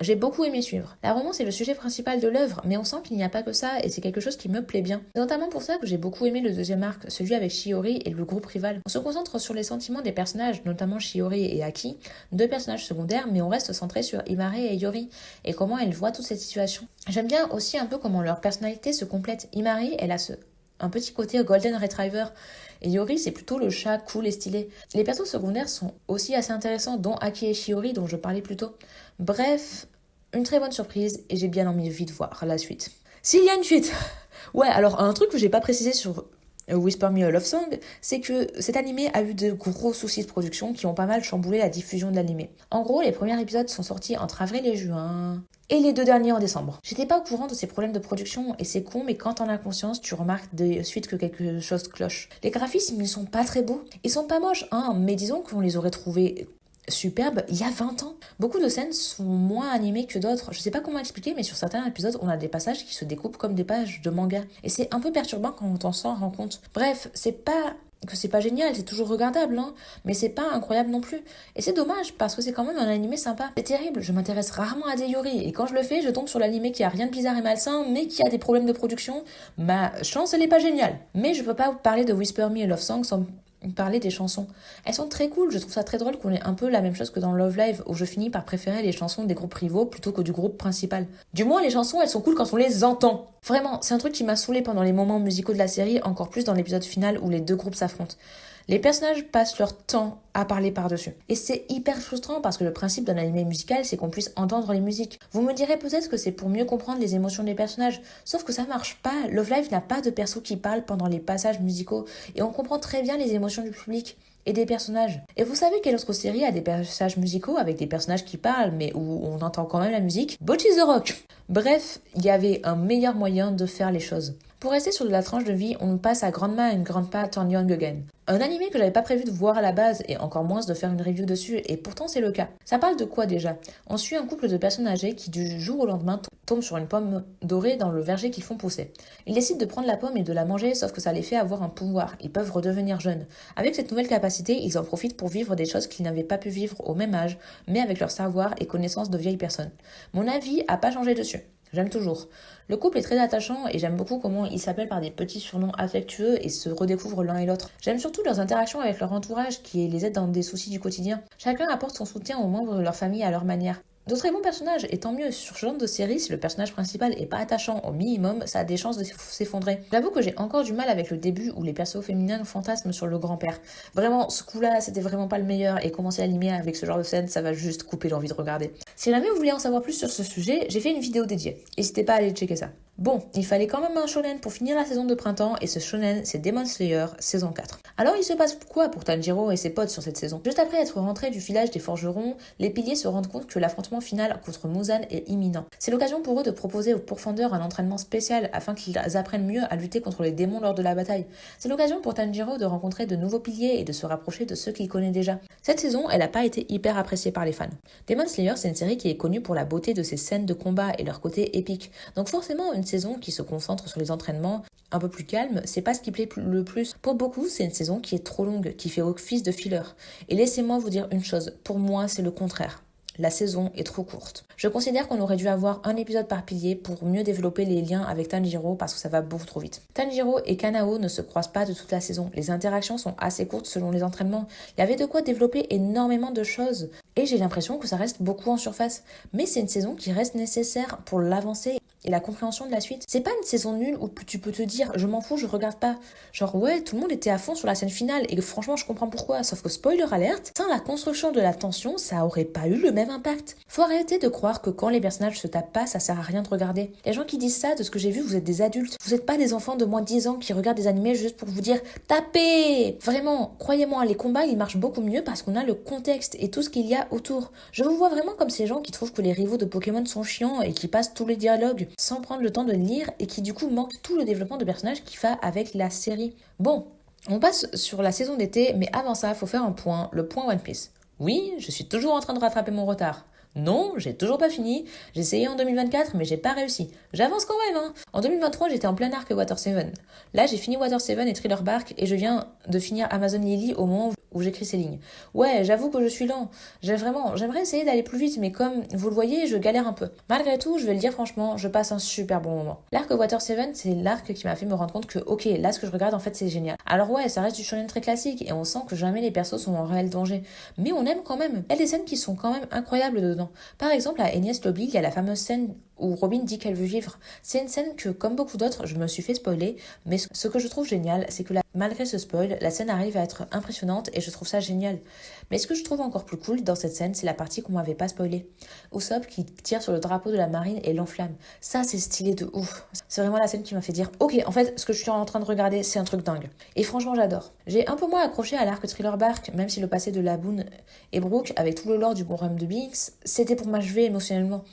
J'ai beaucoup aimé suivre. La romance est le sujet principal de l'œuvre, mais on sent qu'il n'y a pas que ça, et c'est quelque chose qui me plaît bien. C'est notamment pour ça que j'ai beaucoup aimé le deuxième arc, celui avec Shiori et le groupe rival. On se concentre sur les sentiments des personnages, notamment Shiori et Aki, deux personnages secondaires, mais on reste centré sur Imare et Yori, et comment elles voient toute cette situation. J'aime bien aussi un peu comment leur personnalité se complète. Imare, elle a un petit côté Golden Retriever, et Yori, c'est plutôt le chat cool et stylé. Les persos secondaires sont aussi assez intéressants, dont Aki et Shiori, dont je parlais plus tôt. Bref, une très bonne surprise, et j'ai bien envie de voir la suite. S'il y a une suite. Ouais, alors un truc que j'ai pas précisé sur Whisper Me a Love Song, c'est que cet animé a eu de gros soucis de production qui ont pas mal chamboulé la diffusion de l'animé. En gros, les premiers épisodes sont sortis entre avril et juin, et les 2 derniers en décembre. J'étais pas au courant de ces problèmes de production, et c'est con, mais quand t'en as conscience, tu remarques de suite que quelque chose cloche. Les graphismes, ils sont pas très beaux. Ils sont pas moches, hein, mais disons qu'on les aurait trouvés superbe il y a 20 ans. Beaucoup de scènes sont moins animées que d'autres. Je sais pas comment expliquer, mais sur certains épisodes, on a des passages qui se découpent comme des pages de manga. Et c'est un peu perturbant quand on s'en rend compte. Bref, c'est pas génial, c'est toujours regardable, hein, mais c'est pas incroyable non plus. Et c'est dommage, parce que c'est quand même un animé sympa. C'est terrible, je m'intéresse rarement à des yori, et quand je le fais, je tombe sur l'animé qui a rien de bizarre et malsain, mais qui a des problèmes de production. Ma chance, elle est pas géniale. Mais je peux pas vous parler de Whisper Me a Love Song sans parler des chansons. Elles sont très cool, je trouve ça très drôle qu'on ait un peu la même chose que dans Love Live, où je finis par préférer les chansons des groupes rivaux plutôt que du groupe principal. Du moins, les chansons, elles sont cool quand on les entend. Vraiment, c'est un truc qui m'a saoulé pendant les moments musicaux de la série, encore plus dans l'épisode final où les deux groupes s'affrontent. Les personnages passent leur temps à parler par-dessus. Et c'est hyper frustrant parce que le principe d'un anime musical, c'est qu'on puisse entendre les musiques. Vous me direz peut-être que c'est pour mieux comprendre les émotions des personnages, sauf que ça marche pas. Love Live n'a pas de perso qui parle pendant les passages musicaux, et on comprend très bien les émotions du public et des personnages. Et vous savez quelle autre série a des passages musicaux avec des personnages qui parlent, mais où on entend quand même la musique? Bocchi the Rock. Bref, il y avait un meilleur moyen de faire les choses. Pour rester sur de la tranche de vie, on passe à Grandma and Grandpa Turn Young Again. Un animé que j'avais pas prévu de voir à la base, et encore moins de faire une review dessus, et pourtant c'est le cas. Ça parle de quoi déjà? On suit un couple de personnes âgées qui du jour au lendemain tombent sur une pomme dorée dans le verger qu'ils font pousser. Ils décident de prendre la pomme et de la manger, sauf que ça les fait avoir un pouvoir. Ils peuvent redevenir jeunes. Avec cette nouvelle capacité, ils en profitent pour vivre des choses qu'ils n'avaient pas pu vivre au même âge, mais avec leur savoir et connaissances de vieilles personnes. Mon avis a pas changé dessus. J'aime toujours. Le couple est très attachant et j'aime beaucoup comment ils s'appellent par des petits surnoms affectueux et se redécouvrent l'un et l'autre. J'aime surtout leurs interactions avec leur entourage qui les aide dans des soucis du quotidien. Chacun apporte son soutien aux membres de leur famille à leur manière. De très bons personnages, et tant mieux, sur ce genre de série, si le personnage principal est pas attachant au minimum, ça a des chances de s'effondrer. J'avoue que j'ai encore du mal avec le début où les persos féminins fantasment sur le grand-père. Vraiment, ce coup-là, c'était vraiment pas le meilleur, et commencer à animer avec ce genre de scène, ça va juste couper l'envie de regarder. Si jamais vous voulez en savoir plus sur ce sujet, j'ai fait une vidéo dédiée. N'hésitez pas à aller checker ça. Bon, il fallait quand même un shonen pour finir la saison de printemps, et ce shonen, c'est Demon Slayer, saison 4. Alors il se passe quoi pour Tanjiro et ses potes sur cette saison? Juste après être rentrés du village des forgerons, les piliers se rendent compte que l'affrontement final contre Muzan est imminent. C'est l'occasion pour eux de proposer aux pourfendeurs un entraînement spécial afin qu'ils apprennent mieux à lutter contre les démons lors de la bataille. C'est l'occasion pour Tanjiro de rencontrer de nouveaux piliers et de se rapprocher de ceux qu'il connaît déjà. Cette saison, elle n'a pas été hyper appréciée par les fans. Demon Slayer, c'est une série qui est connue pour la beauté de ses scènes de combat et leur côté épique. Donc forcément, une saison qui se concentre sur les entraînements un peu plus calme, c'est pas ce qui plaît le plus. Pour beaucoup, c'est une saison qui est trop longue, qui fait office de filler. Et laissez-moi vous dire une chose, pour moi, c'est le contraire. La saison est trop courte. Je considère qu'on aurait dû avoir un épisode par pilier pour mieux développer les liens avec Tanjiro parce que ça va beaucoup trop vite. Tanjiro et Kanao ne se croisent pas de toute la saison. Les interactions sont assez courtes selon les entraînements. Il y avait de quoi développer énormément de choses. Et j'ai l'impression que ça reste beaucoup en surface. Mais c'est une saison qui reste nécessaire pour l'avancée et la compréhension de la suite. C'est pas une saison nulle où tu peux te dire je m'en fous, je regarde pas. Genre ouais, tout le monde était à fond sur la scène finale et franchement je comprends pourquoi, sauf que spoiler alert, sans la construction de la tension, ça aurait pas eu le même impact. Faut arrêter de croire que quand les personnages se tapent pas, ça sert à rien de regarder. Les gens qui disent ça, de ce que j'ai vu, vous êtes des adultes. Vous êtes pas des enfants de moins de 10 ans qui regardent des animés juste pour vous dire tapez. Vraiment, croyez-moi, les combats ils marchent beaucoup mieux parce qu'on a le contexte et tout ce qu'il y a autour. Je vous vois vraiment comme ces gens qui trouvent que les rivaux de Pokémon sont chiants et qui passent tous les dialogues sans prendre le temps de lire et qui du coup manquent tout le développement de personnages qui va avec la série. Bon, on passe sur la saison d'été, mais avant ça, faut faire un point, le point One Piece. Oui, je suis toujours en train de rattraper mon retard. Non, j'ai toujours pas fini. J'ai essayé en 2024, mais j'ai pas réussi. J'avance quand même, hein. En 2023, j'étais en plein arc Water 7. Là, j'ai fini Water 7 et Thriller Bark et je viens de finir Amazon Lily au moment où j'écris ces lignes. Ouais, j'avoue que je suis lent. J'aimerais essayer d'aller plus vite, mais comme vous le voyez, je galère un peu. Malgré tout, je vais le dire franchement, je passe un super bon moment. L'arc Water 7, c'est l'arc qui m'a fait me rendre compte que, ok, là, ce que je regarde, en fait, c'est génial. Alors ouais, ça reste du shonen très classique et on sent que jamais les persos sont en réel danger. Mais on aime quand même. Il y a des scènes qui sont quand même incroyables dedans. Par exemple, à Enies Lobby, il y a la fameuse scène où Robin dit qu'elle veut vivre. C'est une scène que, comme beaucoup d'autres, je me suis fait spoiler, mais ce que je trouve génial, c'est que malgré ce spoil, la scène arrive à être impressionnante et je trouve ça génial. Mais ce que je trouve encore plus cool dans cette scène, c'est la partie qu'on m'avait pas spoilée. Usopp qui tire sur le drapeau de la marine et l'enflamme. Ça, c'est stylé de ouf. C'est vraiment la scène qui m'a fait dire, ok, en fait, ce que je suis en train de regarder, c'est un truc dingue. Et franchement, j'adore. J'ai un peu moins accroché à l'arc Thriller Bark, même si le passé de Laboon et Brook, avec tout le lore du bon royaume de Binks, c'était pour m'achever émotionnellement.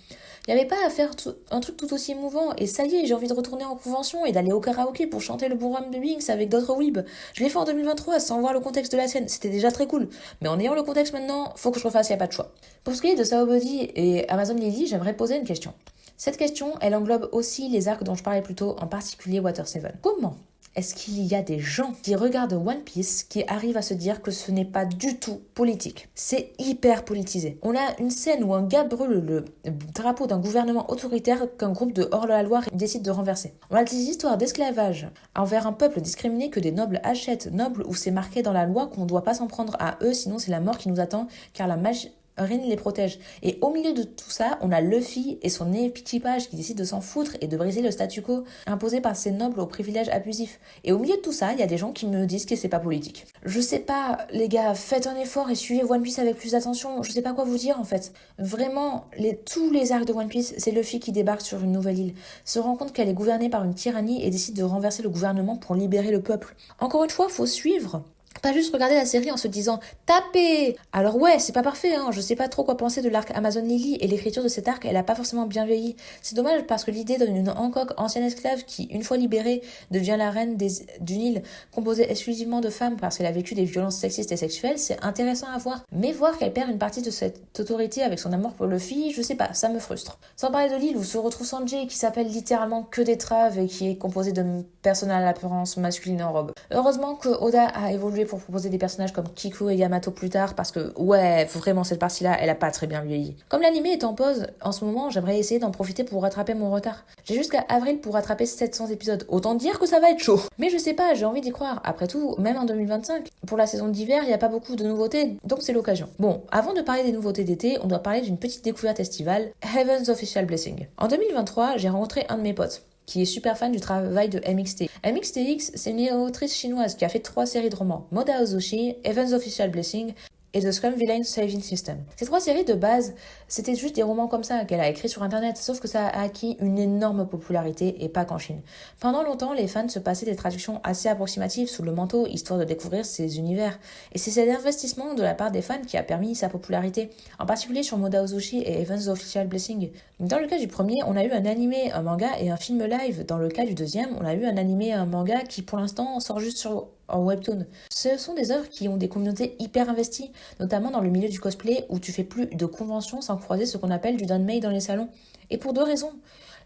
Il n'y avait pas à faire un truc tout aussi émouvant, et ça y est, j'ai envie de retourner en convention et d'aller au karaoké pour chanter le bon rhum de Binks avec d'autres weebs. Je l'ai fait en 2023 sans voir le contexte de la scène, c'était déjà très cool. Mais en ayant le contexte maintenant, faut que je refasse, y a pas de choix. Pour ce qui est de Sao Buddy et Amazon Lily, j'aimerais poser une question. Cette question, elle englobe aussi les arcs dont je parlais plus tôt, en particulier Water 7. Comment est-ce qu'il y a des gens qui regardent One Piece qui arrivent à se dire que ce n'est pas du tout politique? C'est hyper politisé. On a une scène où un gars brûle le drapeau d'un gouvernement autoritaire qu'un groupe de hors-la-loi décide de renverser. On a des histoires d'esclavage envers un peuple discriminé que des nobles achètent, nobles où c'est marqué dans la loi qu'on ne doit pas s'en prendre à eux, sinon c'est la mort qui nous attend, car la magie Rin les protège. Et au milieu de tout ça, on a Luffy et son équipage qui décident de s'en foutre et de briser le statu quo imposé par ces nobles aux privilèges abusifs. Et au milieu de tout ça, il y a des gens qui me disent que c'est pas politique. Je sais pas, les gars, faites un effort et suivez One Piece avec plus d'attention. Je sais pas quoi vous dire en fait. Vraiment, tous les arcs de One Piece, c'est Luffy qui débarque sur une nouvelle île, se rend compte qu'elle est gouvernée par une tyrannie et décide de renverser le gouvernement pour libérer le peuple. Encore une fois, faut suivre. Pas juste regarder la série en se disant tapez. Alors ouais, c'est pas parfait, hein. Je sais pas trop quoi penser de l'arc Amazon Lily et l'écriture de cet arc, elle a pas forcément bien vieilli. C'est dommage parce que l'idée d'une Hancock ancienne esclave qui, une fois libérée, devient la reine d'une île composée exclusivement de femmes parce qu'elle a vécu des violences sexistes et sexuelles, c'est intéressant à voir. Mais voir qu'elle perd une partie de cette autorité avec son amour pour Luffy, je sais pas, ça me frustre. Sans parler de l'île où se retrouve Sanji qui s'appelle littéralement que d'étraves et qui est composé de personnes à l'apparence masculine en robe. Heureusement que Oda a évolué pour proposer des personnages comme Kiku et Yamato plus tard parce que ouais, vraiment cette partie-là, elle a pas très bien vieilli. Comme l'animé est en pause, en ce moment, j'aimerais essayer d'en profiter pour rattraper mon retard. J'ai jusqu'à avril pour rattraper 700 épisodes. Autant dire que ça va être chaud. Mais je sais pas, j'ai envie d'y croire. Après tout, même en 2025, pour la saison d'hiver, il y a pas beaucoup de nouveautés, donc c'est l'occasion. Bon, avant de parler des nouveautés d'été, on doit parler d'une petite découverte estivale, Heaven's Official Blessing. En 2023, j'ai rencontré un de mes potes qui est super fan du travail de MXT. MXTX, c'est une autrice chinoise qui a fait 3 séries de romans. Moda Ozushi, Heaven's Official Blessing et The Scum Villain Saving System. Ces 3 séries de base, c'était juste des romans comme ça qu'elle a écrits sur internet, sauf que ça a acquis une énorme popularité et pas qu'en Chine. Pendant longtemps, les fans se passaient des traductions assez approximatives sous le manteau, histoire de découvrir ces univers. Et c'est cet investissement de la part des fans qui a permis sa popularité, en particulier sur Moda Ozushi et Heaven's Official Blessing. Dans le cas du premier, on a eu un animé, un manga et un film live. Dans le cas du deuxième, on a eu un animé et un manga qui pour l'instant sort juste en webtoon. Ce sont des œuvres qui ont des communautés hyper investies, notamment dans le milieu du cosplay où tu fais plus de conventions sans croiser ce qu'on appelle du danmei dans les salons. Et pour 2 raisons.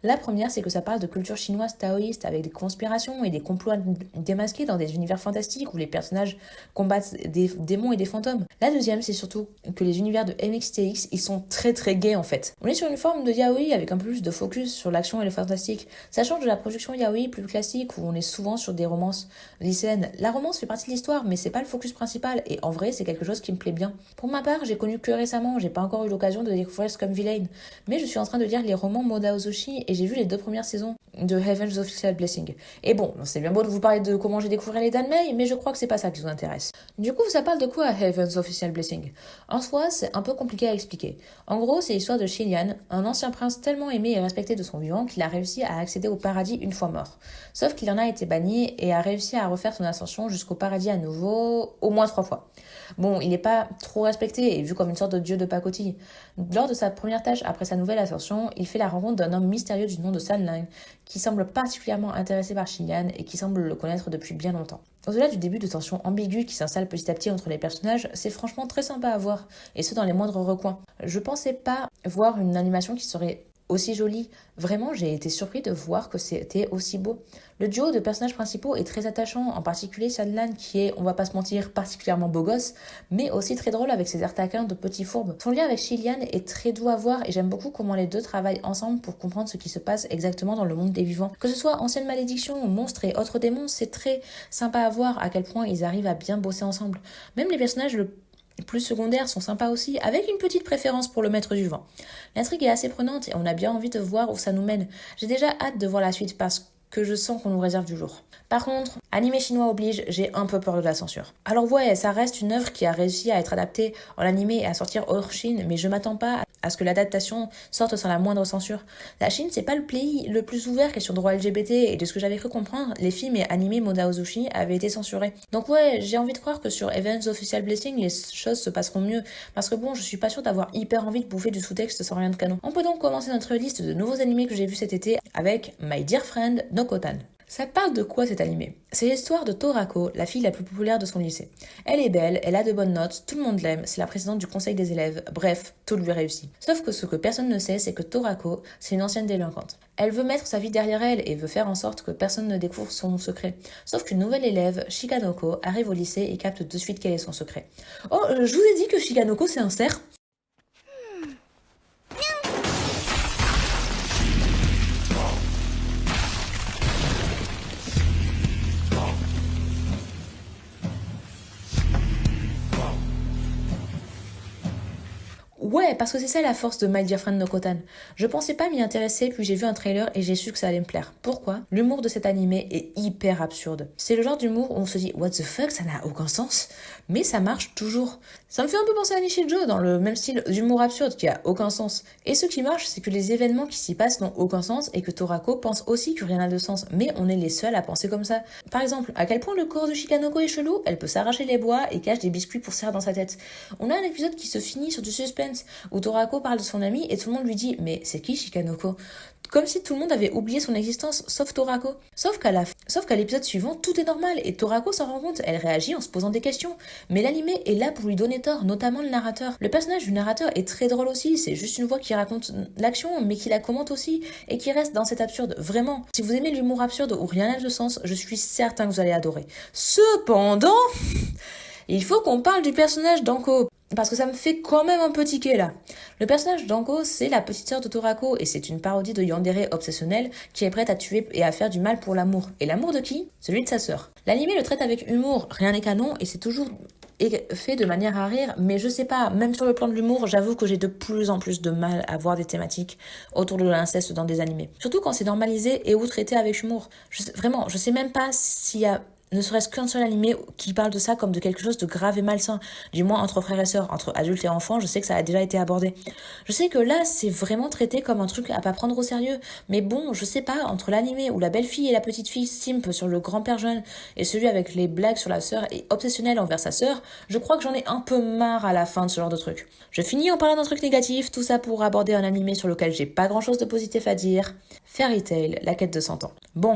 La première, c'est que ça parle de culture chinoise taoïste avec des conspirations et des complots démasqués dans des univers fantastiques où les personnages combattent des démons et des fantômes. La deuxième, c'est surtout que les univers de MXTX, ils sont très très gays en fait. On est sur une forme de yaoi avec un peu plus de focus sur l'action et le fantastique. Ça change de la production yaoi plus classique où on est souvent sur des romances lycéennes. La romance fait partie de l'histoire, mais c'est pas le focus principal et en vrai, c'est quelque chose qui me plaît bien. Pour ma part, j'ai connu que récemment, j'ai pas encore eu l'occasion de découvrir Scum Villain, mais je suis en train de lire les romans Moda Ozushi et et j'ai vu les 2 premières saisons de Heaven's Official Blessing. Et bon, c'est bien beau de vous parler de comment j'ai découvert les Danmei, mais je crois que c'est pas ça qui vous intéresse. Du coup, ça parle de quoi Heaven's Official Blessing? En soi, c'est un peu compliqué à expliquer. En gros, c'est l'histoire de Xilian, un ancien prince tellement aimé et respecté de son vivant qu'il a réussi à accéder au paradis une fois mort. Sauf qu'il en a été banni et a réussi à refaire son ascension jusqu'au paradis à nouveau, au moins 3 fois. Bon, il n'est pas trop respecté et vu comme une sorte de dieu de pacotille. Lors de sa première tâche après sa nouvelle ascension, il fait la rencontre d'un homme mystérieux du nom de Sanlang, qui semble particulièrement intéressé par Xilian et qui semble le connaître depuis bien longtemps. Au-delà du début de tension ambiguë qui s'installe petit à petit entre les personnages, c'est franchement très sympa à voir, et ce dans les moindres recoins. Je pensais pas voir une animation qui serait aussi jolie. Vraiment, j'ai été surpris de voir que c'était aussi beau. Le duo de personnages principaux est très attachant, en particulier Sanlan qui est, on va pas se mentir, particulièrement beau gosse, mais aussi très drôle avec ses airs taquins de petits fourbes. Son lien avec Xilian est très doux à voir et j'aime beaucoup comment les deux travaillent ensemble pour comprendre ce qui se passe exactement dans le monde des vivants. Que ce soit anciennes malédictions, monstres et autres démons, c'est très sympa à voir à quel point ils arrivent à bien bosser ensemble. Même les personnages les plus secondaires sont sympas aussi, avec une petite préférence pour le maître du vent. L'intrigue est assez prenante et on a bien envie de voir où ça nous mène. J'ai déjà hâte de voir la suite parce que je sens qu'on nous réserve du jour. Par contre, animé chinois oblige, j'ai un peu peur de la censure. Alors ouais, ça reste une œuvre qui a réussi à être adaptée en animé et à sortir hors Chine, mais je m'attends pas à ce que l'adaptation sorte sans la moindre censure. La Chine, c'est pas le pays le plus ouvert question droit LGBT, et de ce que j'avais cru comprendre, les films et animés Moda Ozushi avaient été censurés. Donc ouais, j'ai envie de croire que sur Heaven's Official Blessing, les choses se passeront mieux, parce que bon, je suis pas sûre d'avoir hyper envie de bouffer du sous-texte sans rien de canon. On peut donc commencer notre liste de nouveaux animés que j'ai vus cet été avec My Dear Friend no Kotan. Ça parle de quoi cet animé? C'est l'histoire de Torako, la fille la plus populaire de son lycée. Elle est belle, elle a de bonnes notes, tout le monde l'aime, c'est la présidente du conseil des élèves, bref, tout lui réussit. Sauf que ce que personne ne sait, c'est que Torako, c'est une ancienne délinquante. Elle veut mettre sa vie derrière elle et veut faire en sorte que personne ne découvre son secret. Sauf qu'une nouvelle élève, Shikanoko, arrive au lycée et capte de suite quel est son secret. Oh, je vous ai dit que Shikanoko c'est un cerf? Ouais, parce que c'est ça la force de My Dear Friend no Kotan. Je pensais pas m'y intéresser, puis j'ai vu un trailer et j'ai su que ça allait me plaire. Pourquoi? L'humour de cet animé est hyper absurde. C'est le genre d'humour où on se dit what the fuck, ça n'a aucun sens, mais ça marche toujours. Ça me fait un peu penser à Nishijo dans le même style d'humour absurde qui a aucun sens. Et ce qui marche, c'est que les événements qui s'y passent n'ont aucun sens et que Torako pense aussi que rien n'a de sens, mais on est les seuls à penser comme ça. Par exemple, à quel point le corps de Shikanoko est chelou, elle peut s'arracher les bois et cache des biscuits pour serrer dans sa tête. On a un épisode qui se finit sur du suspense, où Torako parle de son ami et tout le monde lui dit « Mais c'est qui Shikanoko ?» Comme si tout le monde avait oublié son existence, sauf Torako. Sauf qu'à l'épisode suivant, tout est normal et Torako s'en rend compte, elle réagit en se posant des questions. Mais l'animé est là pour lui donner tort, notamment le narrateur. Le personnage du narrateur est très drôle aussi, c'est juste une voix qui raconte l'action, mais qui la commente aussi, et qui reste dans cet absurde. Vraiment, si vous aimez l'humour absurde où rien n'a de sens, je suis certain que vous allez adorer. Cependant, il faut qu'on parle du personnage d'Anko. Parce que ça me fait quand même un peu tiquer là. Le personnage d'Anko, c'est la petite sœur de Torako et c'est une parodie de yandere obsessionnelle qui est prête à tuer et à faire du mal pour l'amour. Et l'amour de qui? Celui de sa sœur. L'animé le traite avec humour, rien n'est canon et c'est toujours fait de manière à rire, mais je sais pas, même sur le plan de l'humour, j'avoue que j'ai de plus en plus de mal à voir des thématiques autour de l'inceste dans des animés. Surtout quand c'est normalisé et ou traité avec humour. Vraiment, je sais même pas s'il y a ne serait-ce qu'un seul animé qui parle de ça comme de quelque chose de grave et malsain, du moins entre frères et sœurs, entre adultes et enfants, je sais que ça a déjà été abordé. Je sais que là, c'est vraiment traité comme un truc à pas prendre au sérieux, mais bon, je sais pas, entre l'animé où la belle fille et la petite fille simp sur le grand-père jeune et celui avec les blagues sur la sœur et obsessionnel envers sa sœur, je crois que j'en ai un peu marre à la fin de ce genre de truc. Je finis en parlant d'un truc négatif, tout ça pour aborder un animé sur lequel j'ai pas grand-chose de positif à dire. Fairy Tail, la quête de 100 ans. Bon.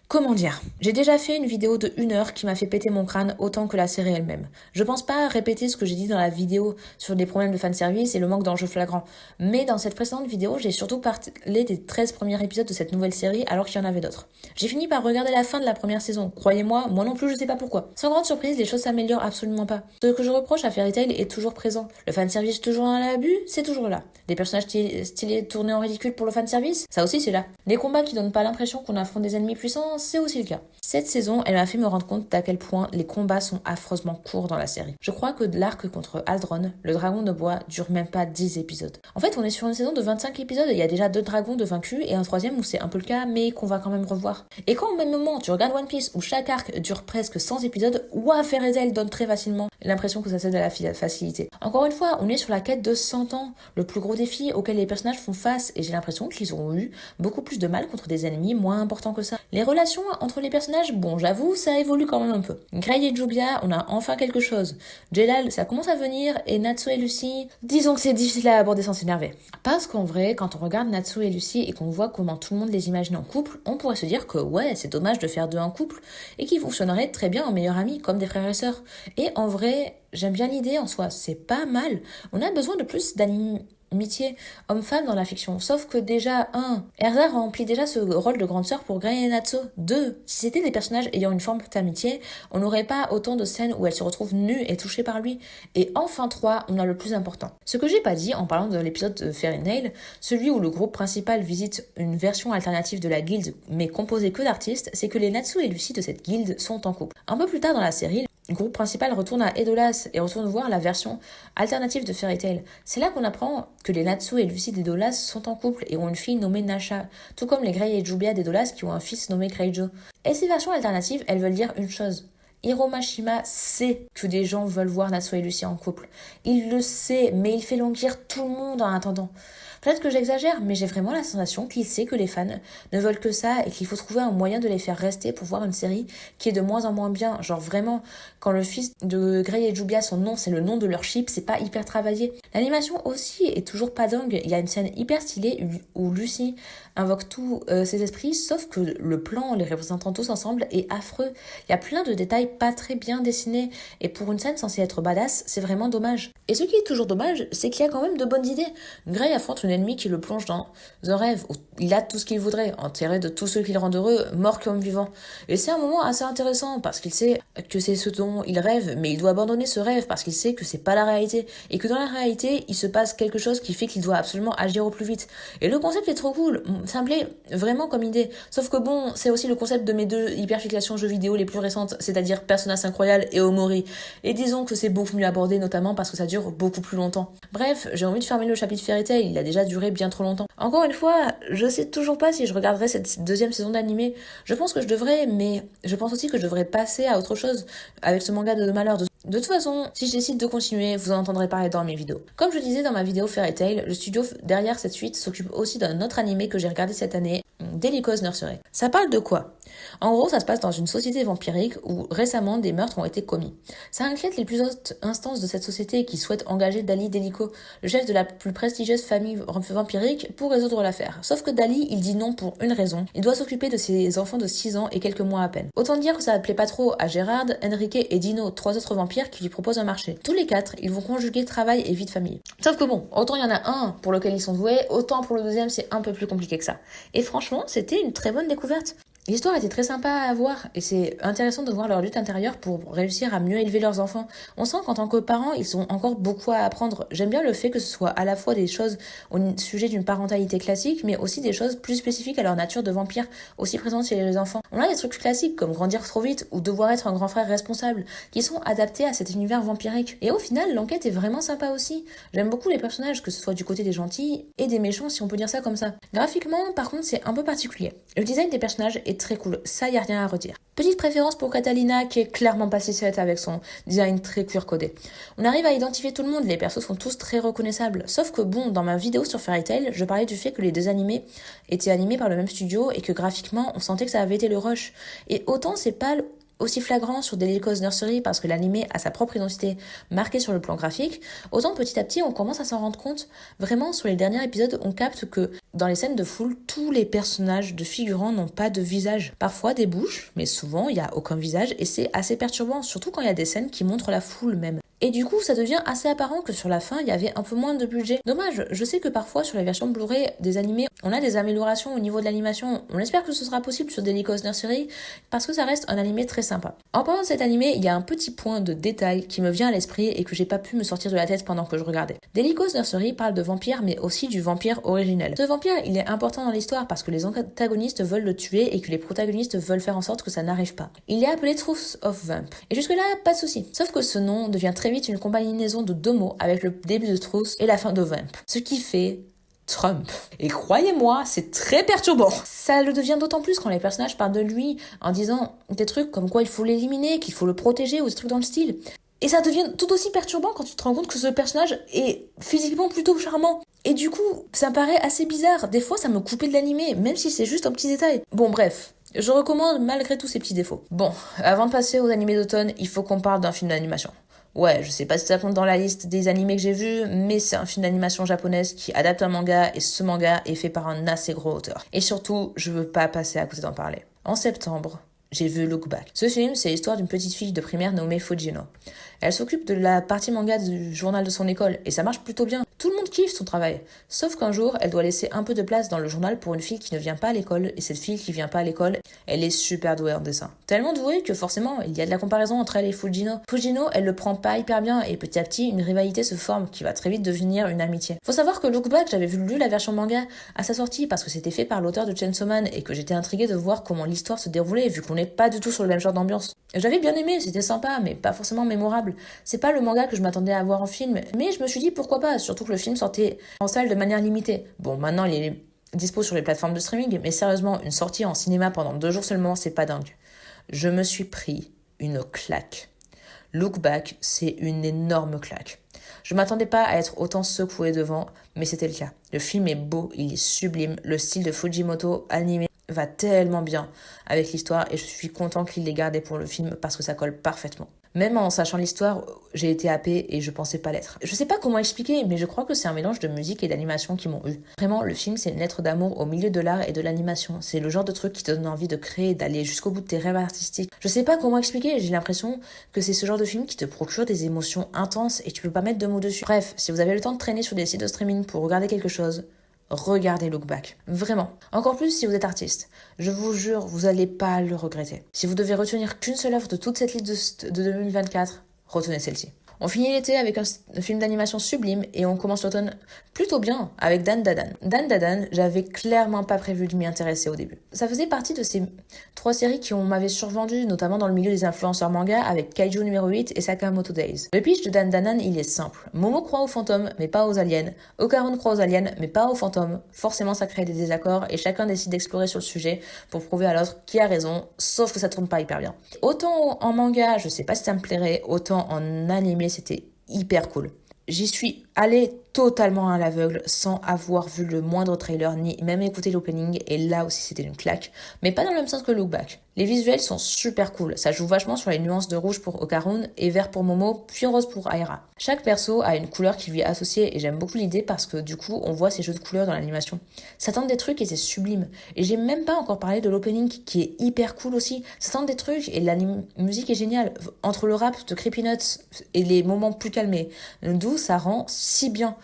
Comment dire? J'ai déjà fait une vidéo de 1 heure qui m'a fait péter mon crâne autant que la série elle-même. Je pense pas répéter ce que j'ai dit dans la vidéo sur les problèmes de fanservice et le manque d'enjeux flagrants. Mais dans cette précédente vidéo, j'ai surtout parlé des 13 premiers épisodes de cette nouvelle série alors qu'il y en avait d'autres. J'ai fini par regarder la fin de la première saison. Croyez-moi, moi non plus je sais pas pourquoi. Sans grande surprise, les choses s'améliorent absolument pas. Ce que je reproche à Fairy Tail est toujours présent. Le fanservice toujours dans l'abus, c'est toujours là. Des personnages stylés tournés en ridicule pour le fanservice, ça aussi c'est là. Des combats qui donnent pas l'impression qu'on affronte des ennemis puissants, temps, c'est aussi le cas. Cette saison, elle m'a fait me rendre compte d'à quel point les combats sont affreusement courts dans la série. Je crois que l'arc contre Aldron, le dragon de bois, dure même pas 10 épisodes. En fait, on est sur une saison de 25 épisodes, il y a déjà 2 dragons de vaincus et un troisième où c'est un peu le cas, mais qu'on va quand même revoir. Et quand au même moment, tu regardes One Piece où chaque arc dure presque 100 épisodes, Fairy Tail donne très facilement l'impression que ça cède à la facilité. Encore une fois, on est sur la quête de 100 ans, le plus gros défi auquel les personnages font face, et j'ai l'impression qu'ils auront eu beaucoup plus de mal contre des ennemis moins importants que ça. Les relations entre les personnages, bon, j'avoue, ça évolue quand même un peu. Grey et Jubia, on a enfin quelque chose. Jelal, ça commence à venir, et Natsu et Lucy, disons que c'est difficile à aborder sans s'énerver. Parce qu'en vrai, quand on regarde Natsu et Lucy et qu'on voit comment tout le monde les imagine en couple, on pourrait se dire que ouais, c'est dommage de faire d'eux un couple, et qu'ils fonctionneraient très bien en meilleurs amis, comme des frères et sœurs. Et en vrai, j'aime bien l'idée en soi, c'est pas mal. On a besoin de plus d'amitié homme-femme dans la fiction. Sauf que déjà, 1. Erza remplit déjà ce rôle de grande sœur pour Grey et Natsu. 2. Si c'était des personnages ayant une forme d'amitié, on n'aurait pas autant de scènes où elle se retrouve nue et touchée par lui. Et enfin 3, on a le plus important. Ce que j'ai pas dit en parlant de l'épisode de Fairy Tail, celui où le groupe principal visite une version alternative de la guilde, mais composée que d'artistes, c'est que les Natsu et Lucy de cette guilde sont en couple. Un peu plus tard dans la série, le groupe principal retourne à Edolas et retourne voir la version alternative de Fairy Tail. C'est là qu'on apprend que les Natsu et Lucy d'Edolas sont en couple et ont une fille nommée Nasha, tout comme les Grey et Jubia d'Edolas qui ont un fils nommé Kreijo. Et ces versions alternatives, elles veulent dire une chose. Hiro Mashima sait que des gens veulent voir Natsu et Lucy en couple. Il le sait, mais il fait languir tout le monde en attendant. Peut-être que j'exagère, mais j'ai vraiment la sensation qu'il sait que les fans ne veulent que ça et qu'il faut trouver un moyen de les faire rester pour voir une série qui est de moins en moins bien. Genre vraiment, quand le fils de Grey et Jubia, son nom, c'est le nom de leur ship, c'est pas hyper travaillé. L'animation aussi est toujours pas dingue. Il y a une scène hyper stylée où Lucy invoque tous ses esprits, sauf que le plan, les représentant tous ensemble, est affreux. Il y a plein de détails pas très bien dessinés, et pour une scène censée être badass, c'est vraiment dommage. Et ce qui est toujours dommage, c'est qu'il y a quand même de bonnes idées. Grey affronte une ennemie qui le plonge dans un rêve où il a tout ce qu'il voudrait, enterré de tous ceux qui le rendent heureux, mort comme vivant. Et c'est un moment assez intéressant, parce qu'il sait que c'est ce dont il rêve, mais il doit abandonner ce rêve, parce qu'il sait que c'est pas la réalité, et que dans la réalité, il se passe quelque chose qui fait qu'il doit absolument agir au plus vite. Et le concept est trop cool, ça me plaît vraiment comme idée. Sauf que bon, c'est aussi le concept de mes 2 hyperfixations jeux vidéo les plus récentes, c'est-à-dire Persona 5 Royal et Omori. Et disons que c'est beaucoup mieux abordé, notamment parce que ça dure beaucoup plus longtemps. Bref, j'ai envie de fermer le chapitre Fairy Tail, il a déjà duré bien trop longtemps. Encore une fois, je sais toujours pas si je regarderai cette 2e saison d'animé. Je pense que je devrais, mais je pense aussi que je devrais passer à autre chose avec ce manga de malheur. De toute façon, si je décide de continuer, vous en entendrez parler dans mes vidéos. Comme je disais dans ma vidéo Fairy Tail, le studio derrière cette suite s'occupe aussi d'un autre animé que j'ai regardé cette année, Delico's Nursery. Ça parle de quoi ? En gros, ça se passe dans une société vampirique où récemment des meurtres ont été commis. Ça inquiète les plus hautes instances de cette société qui souhaitent engager Dali Delico, le chef de la plus prestigieuse famille vampirique, pour résoudre l'affaire. Sauf que Dali, il dit non pour une raison. Il doit s'occuper de ses enfants de 6 ans et quelques mois à peine. Autant dire que ça ne plaît pas trop à Gérard, Enrique et Dino, 3 autres vampires qui lui proposent un marché. Tous les 4, ils vont conjuguer travail et vie de famille. Sauf que bon, autant il y en a un pour lequel ils sont doués, autant pour le deuxième c'est un peu plus compliqué que ça. Et franchement, c'était une très bonne découverte. L'histoire était très sympa à voir et c'est intéressant de voir leur lutte intérieure pour réussir à mieux élever leurs enfants. On sent qu'en tant que parents, ils ont encore beaucoup à apprendre. J'aime bien le fait que ce soit à la fois des choses au sujet d'une parentalité classique, mais aussi des choses plus spécifiques à leur nature de vampire, aussi présentes chez les enfants. On a des trucs classiques comme grandir trop vite ou devoir être un grand frère responsable, qui sont adaptés à cet univers vampirique. Et au final, l'enquête est vraiment sympa aussi. J'aime beaucoup les personnages, que ce soit du côté des gentils et des méchants, si on peut dire ça comme ça. Graphiquement, par contre, c'est un peu particulier. Le design des personnages est très cool, ça y a rien à redire. Petite préférence pour Catalina qui est clairement pas satisfaite avec son design très cuir codé. On arrive à identifier tout le monde, les persos sont tous très reconnaissables. Sauf que bon, dans ma vidéo sur Fairy Tail, je parlais du fait que les 2 animés étaient animés par le même studio et que graphiquement, on sentait que ça avait été le rush. Et autant c'est pas aussi flagrant sur Delico's Nursery parce que l'animé a sa propre identité marquée sur le plan graphique, autant petit à petit on commence à s'en rendre compte. Vraiment, sur les derniers épisodes, on capte que dans les scènes de foule, tous les personnages de figurants n'ont pas de visage. Parfois des bouches, mais souvent il n'y a aucun visage et c'est assez perturbant, surtout quand il y a des scènes qui montrent la foule même. Et du coup, ça devient assez apparent que sur la fin, il y avait un peu moins de budget. Dommage, je sais que parfois sur les versions Blu-ray des animés, on a des améliorations au niveau de l'animation. On espère que ce sera possible sur Delica's Nursery parce que ça reste un animé très sympa. En parlant de cet animé, il y a un petit point de détail qui me vient à l'esprit et que j'ai pas pu me sortir de la tête pendant que je regardais. Delica's Nursery parle de vampires mais aussi du vampire originel. Ce vampire, il est important dans l'histoire parce que les antagonistes veulent le tuer et que les protagonistes veulent faire en sorte que ça n'arrive pas. Il est appelé Truth of Vamp. Et jusque-là, pas de souci. Sauf que ce nom devient très vite une combinaison de deux mots avec le début de Truth et la fin de Vamp. Ce qui fait Trump. Et croyez-moi, c'est très perturbant. Ça le devient d'autant plus quand les personnages parlent de lui en disant des trucs comme quoi il faut l'éliminer, qu'il faut le protéger ou des trucs dans le style. Et ça devient tout aussi perturbant quand tu te rends compte que ce personnage est physiquement plutôt charmant. Et du coup, ça me paraît assez bizarre. Des fois, ça me coupait de l'animé, même si c'est juste un petit détail. Bon, bref. Je recommande malgré tous ces petits défauts. Bon, avant de passer aux animés d'automne, il faut qu'on parle d'un film d'animation. Ouais, je sais pas si ça compte dans la liste des animés que j'ai vus, mais c'est un film d'animation japonaise qui adapte un manga et ce manga est fait par un assez gros auteur. Et surtout, je veux pas passer à côté d'en parler. En septembre, j'ai vu Look Back. Ce film, c'est l'histoire d'une petite fille de primaire nommée Fujino. Elle s'occupe de la partie manga du journal de son école et ça marche plutôt bien. Tout le monde kiffe son travail. Sauf qu'un jour, elle doit laisser un peu de place dans le journal pour une fille qui ne vient pas à l'école et cette fille qui vient pas à l'école, elle est super douée en dessin. Tellement douée que forcément, il y a de la comparaison entre elle et Fujino. Fujino, elle le prend pas hyper bien et petit à petit, une rivalité se forme qui va très vite devenir une amitié. Faut savoir que Look Back, j'avais lu la version manga à sa sortie parce que c'était fait par l'auteur de Chainsaw Man et que j'étais intriguée de voir comment l'histoire se déroulait vu qu'on n'est pas du tout sur le même genre d'ambiance. J'avais bien aimé, c'était sympa mais pas forcément mémorable. C'est pas le manga que je m'attendais à voir en film, mais je me suis dit pourquoi pas, surtout que le film sortait en salle de manière limitée. Bon, maintenant il est dispo sur les plateformes de streaming, mais sérieusement, une sortie en cinéma pendant 2 jours seulement, c'est pas dingue. Je me suis pris une claque. Look Back, c'est une énorme claque. Je m'attendais pas à être autant secouée devant, mais c'était le cas. Le film est beau, il est sublime, le style de Fujimoto animé va tellement bien avec l'histoire et je suis content qu'il l'ait gardé pour le film parce que ça colle parfaitement. Même en sachant l'histoire, j'ai été happée et je pensais pas l'être. Je sais pas comment expliquer, mais je crois que c'est un mélange de musique et d'animation qui m'ont eu. Vraiment, le film, c'est une lettre d'amour au milieu de l'art et de l'animation. C'est le genre de truc qui te donne envie de créer, d'aller jusqu'au bout de tes rêves artistiques. Je sais pas comment expliquer, j'ai l'impression que c'est ce genre de film qui te procure des émotions intenses et tu peux pas mettre de mots dessus. Bref, si vous avez le temps de traîner sur des sites de streaming pour regarder quelque chose, regardez Look Back. Vraiment. Encore plus si vous êtes artiste. Je vous jure, vous allez pas le regretter. Si vous devez retenir qu'une seule œuvre de toute cette liste de 2024, retenez celle-ci. On finit l'été avec un film d'animation sublime et on commence l'automne plutôt bien avec Dan Da Dan. Dan Da Dan, j'avais clairement pas prévu de m'y intéresser au début. Ça faisait partie de ces 3 séries qui m'avaient survendu, notamment dans le milieu des influenceurs manga avec Kaiju numéro 8 et Sakamoto Days. Le pitch de Dan Da Dan, il est simple. Momo croit aux fantômes, mais pas aux aliens. Okarun croit aux aliens, mais pas aux fantômes. Forcément, ça crée des désaccords et chacun décide d'explorer sur le sujet pour prouver à l'autre qui a raison, sauf que ça tourne pas hyper bien. Autant en manga, je sais pas si ça me plairait, autant en animé, c'était hyper cool. J'y suis allée totalement à l'aveugle sans avoir vu le moindre trailer ni même écouté l'opening et là aussi c'était une claque, mais pas dans le même sens que Look Back. Les visuels sont super cool, ça joue vachement sur les nuances de rouge pour Okarun et vert pour Momo puis rose pour Aira. Chaque perso a une couleur qui lui est associée et j'aime beaucoup l'idée parce que du coup on voit ces jeux de couleurs dans l'animation. Ça tente des trucs et c'est sublime. Et j'ai même pas encore parlé de l'opening qui est hyper cool aussi. Ça tente des trucs et la musique est géniale. Entre le rap de Creepy Nuts et les moments plus calmés, d'où ça rend si bien.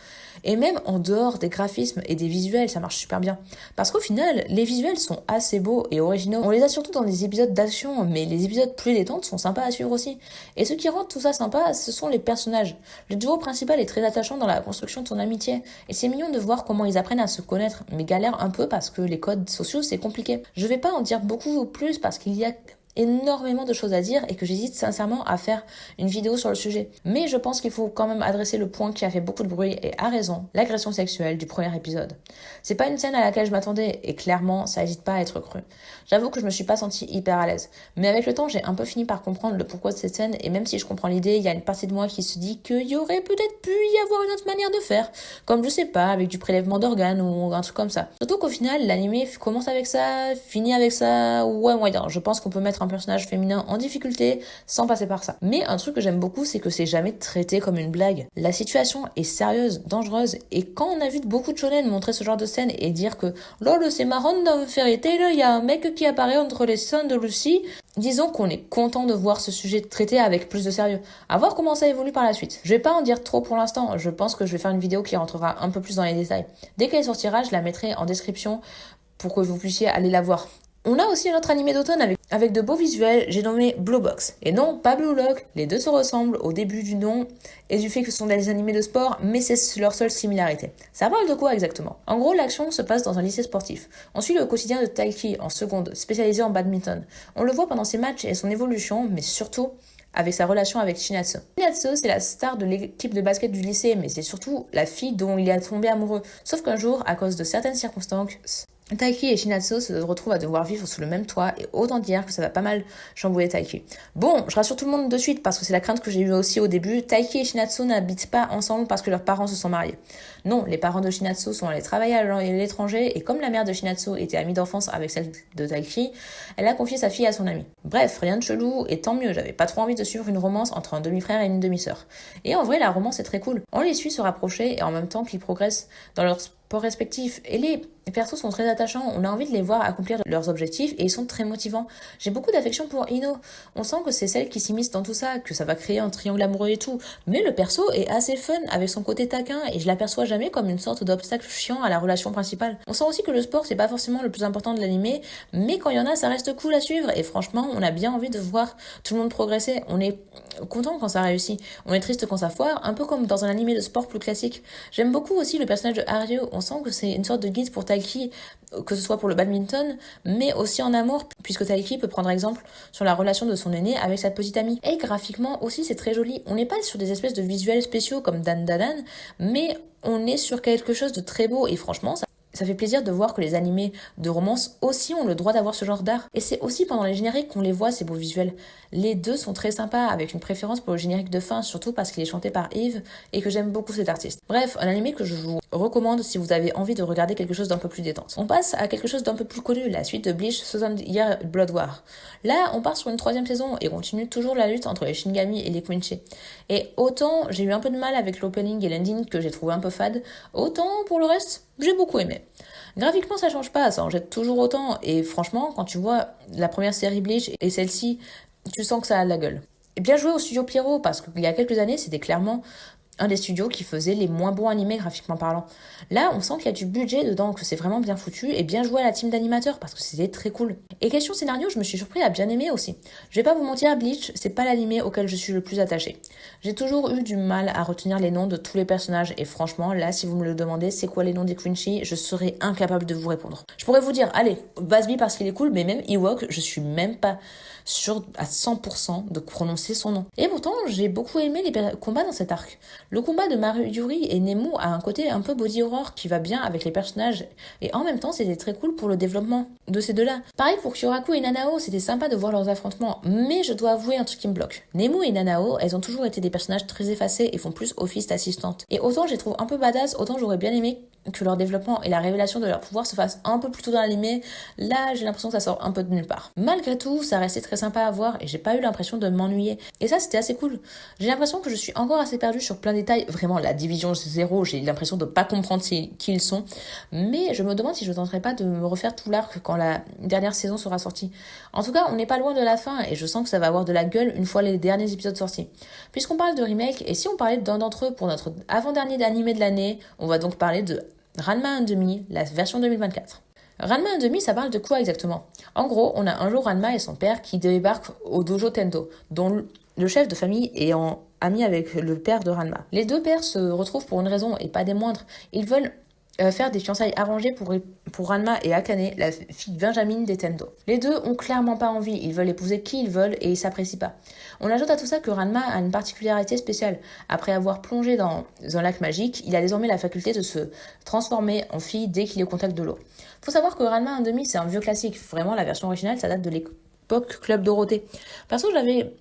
Et même en dehors des graphismes et des visuels, ça marche super bien. Parce qu'au final, les visuels sont assez beaux et originaux. On les a surtout dans des épisodes d'action, mais les épisodes plus détentes sont sympas à suivre aussi. Et ce qui rend tout ça sympa, ce sont les personnages. Le duo principal est très attachant dans la construction de son amitié. Et c'est mignon de voir comment ils apprennent à se connaître, mais galèrent un peu parce que les codes sociaux, c'est compliqué. Je vais pas en dire beaucoup plus parce qu'il y a énormément de choses à dire et que j'hésite sincèrement à faire une vidéo sur le sujet. Mais je pense qu'il faut quand même adresser le point qui a fait beaucoup de bruit et a raison, l'agression sexuelle du premier épisode. C'est pas une scène à laquelle je m'attendais et clairement ça hésite pas à être cru. J'avoue que je me suis pas sentie hyper à l'aise. Mais avec le temps j'ai un peu fini par comprendre le pourquoi de cette scène et même si je comprends l'idée, il y a une partie de moi qui se dit qu'il y aurait peut-être pu y avoir une autre manière de faire. Comme je sais pas, avec du prélèvement d'organes ou un truc comme ça. Surtout qu'au final l'anime commence avec ça, finit avec ça, ouais moyen. Je pense qu'on peut mettre un personnage féminin en difficulté sans passer par ça. Mais un truc que j'aime beaucoup, c'est que c'est jamais traité comme une blague. La situation est sérieuse, dangereuse, et quand on a vu beaucoup de shonen montrer ce genre de scène et dire que lol, c'est marrant dans Fairy Tail, il y a un mec qui apparaît entre les seins de Lucy, disons qu'on est content de voir ce sujet traité avec plus de sérieux. À voir comment ça évolue par la suite. Je vais pas en dire trop pour l'instant, je pense que je vais faire une vidéo qui rentrera un peu plus dans les détails. Dès qu'elle sortira, je la mettrai en description pour que vous puissiez aller la voir. On a aussi un autre animé d'automne avec de beaux visuels, j'ai nommé Blue Box. Et non, pas Blue Lock, les deux se ressemblent au début du nom et du fait que ce sont des animés de sport, mais c'est leur seule similarité. Ça parle de quoi exactement? En gros, l'action se passe dans un lycée sportif. On suit le quotidien de Taiki en seconde, spécialisé en badminton. On le voit pendant ses matchs et son évolution, mais surtout avec sa relation avec Shinatsu. Shinatsu, c'est la star de l'équipe de basket du lycée, mais c'est surtout la fille dont il est tombé amoureux. Sauf qu'un jour, à cause de certaines circonstances, Taiki et Shinatsu se retrouvent à devoir vivre sous le même toit et autant dire que ça va pas mal chambouler Taiki. Bon, je rassure tout le monde de suite parce que c'est la crainte que j'ai eue aussi au début, Taiki et Shinatsu n'habitent pas ensemble parce que leurs parents se sont mariés. Non, les parents de Shinatsu sont allés travailler à l'étranger et comme la mère de Shinatsu était amie d'enfance avec celle de Taiki, elle a confié sa fille à son ami. Bref, rien de chelou et tant mieux, j'avais pas trop envie de suivre une romance entre un demi-frère et une demi-sœur. Et en vrai, la romance est très cool. On les suit se rapprocher et en même temps qu'ils progressent dans leur sport respectif. Et les persos sont très attachants, on a envie de les voir accomplir leurs objectifs et ils sont très motivants. J'ai beaucoup d'affection pour Ino. On sent que c'est celle qui s'immisce dans tout ça, que ça va créer un triangle amoureux et tout. Mais le perso est assez fun avec son côté taquin et je l'aperçois jamais comme une sorte d'obstacle chiant à la relation principale. On sent aussi que le sport c'est pas forcément le plus important de l'animé, mais quand il y en a ça reste cool à suivre et franchement on a bien envie de voir tout le monde progresser. On est content quand ça réussit, on est triste quand ça foire, un peu comme dans un animé de sport plus classique. J'aime beaucoup aussi le personnage de Haruo, on sent que c'est une sorte de guide pour Taiki, que ce soit pour le badminton, mais aussi en amour, puisque Taiki peut prendre exemple sur la relation de son aîné avec sa petite amie. Et graphiquement aussi c'est très joli, on n'est pas sur des espèces de visuels spéciaux comme Dan Dan, mais on est sur quelque chose de très beau et franchement ça fait plaisir de voir que les animés de romance aussi ont le droit d'avoir ce genre d'art. Et c'est aussi pendant les génériques qu'on les voit, ces beaux visuels. Les deux sont très sympas, avec une préférence pour le générique de fin, surtout parce qu'il est chanté par Yves et que j'aime beaucoup cet artiste. Bref, un animé que je vous recommande si vous avez envie de regarder quelque chose d'un peu plus détente. On passe à quelque chose d'un peu plus connu, la suite de Bleach 60 Year Blood War. Là, on part sur une 3e saison et continue toujours la lutte entre les Shinigami et les Quincy. Et autant j'ai eu un peu de mal avec l'opening et l'ending que j'ai trouvé un peu fade, autant pour le reste, j'ai beaucoup aimé. Graphiquement, ça change pas, ça en jette toujours autant. Et franchement, quand tu vois la première série Bleach et celle-ci, tu sens que ça a de la gueule. Et bien joué au studio Pierrot, parce qu'il y a quelques années, c'était clairement un des studios qui faisait les moins bons animés graphiquement parlant. Là, on sent qu'il y a du budget dedans, que c'est vraiment bien foutu, et bien joué à la team d'animateurs, parce que c'était très cool. Et question scénario, je me suis surpris à bien aimer aussi. Je vais pas vous mentir, Bleach, c'est pas l'animé auquel je suis le plus attachée. J'ai toujours eu du mal à retenir les noms de tous les personnages, et franchement, là, si vous me le demandez, c'est quoi les noms des Quincy, je serais incapable de vous répondre. Je pourrais vous dire, allez, Basby parce qu'il est cool, mais même Ewok, je suis même pas sûre à 100% de prononcer son nom. Et pourtant, j'ai beaucoup aimé les combats dans cet arc. Le combat de Maruyuri et Nemu a un côté un peu body horror qui va bien avec les personnages et en même temps c'était très cool pour le développement de ces deux-là. Pareil pour Kyoraku et Nanao, c'était sympa de voir leurs affrontements, mais je dois avouer un truc qui me bloque. Nemu et Nanao, elles ont toujours été des personnages très effacés et font plus office d'assistante. Et autant je les trouve un peu badass, autant j'aurais bien aimé que leur développement et la révélation de leur pouvoir se fassent un peu plus tôt dans l'animé. Là, j'ai l'impression que ça sort un peu de nulle part. Malgré tout, ça restait très sympa à voir et j'ai pas eu l'impression de m'ennuyer. Et ça, c'était assez cool. J'ai l'impression que je suis encore assez perdue sur plein de détails. Vraiment, la division 0, j'ai l'impression de pas comprendre qui ils sont. Mais je me demande si je tenterai pas de me refaire tout l'arc quand la dernière saison sera sortie. En tout cas, on n'est pas loin de la fin et je sens que ça va avoir de la gueule une fois les derniers épisodes sortis. Puisqu'on parle de remake, et si on parlait d'un d'entre eux pour notre avant-dernier animé de l'année, on va donc parler de Ranma 1/2, la version 2024. Ranma 1/2, ça parle de quoi exactement? En gros, on a un jour Ranma et son père qui débarquent au dojo Tendo, dont le chef de famille est ami avec le père de Ranma. Les deux pères se retrouvent pour une raison et pas des moindres. Ils veulent faire des fiançailles arrangées pour Ranma et Akane, la fille Benjamin des Tendo. Les deux ont clairement pas envie, ils veulent épouser qui ils veulent et ils s'apprécient pas. On ajoute à tout ça que Ranma a une particularité spéciale. Après avoir plongé dans un lac magique, il a désormais la faculté de se transformer en fille dès qu'il est au contact de l'eau. Faut savoir que Ranma 1/2, c'est un vieux classique. Vraiment, la version originale, ça date de l'époque Club Dorothée. Perso, j'avais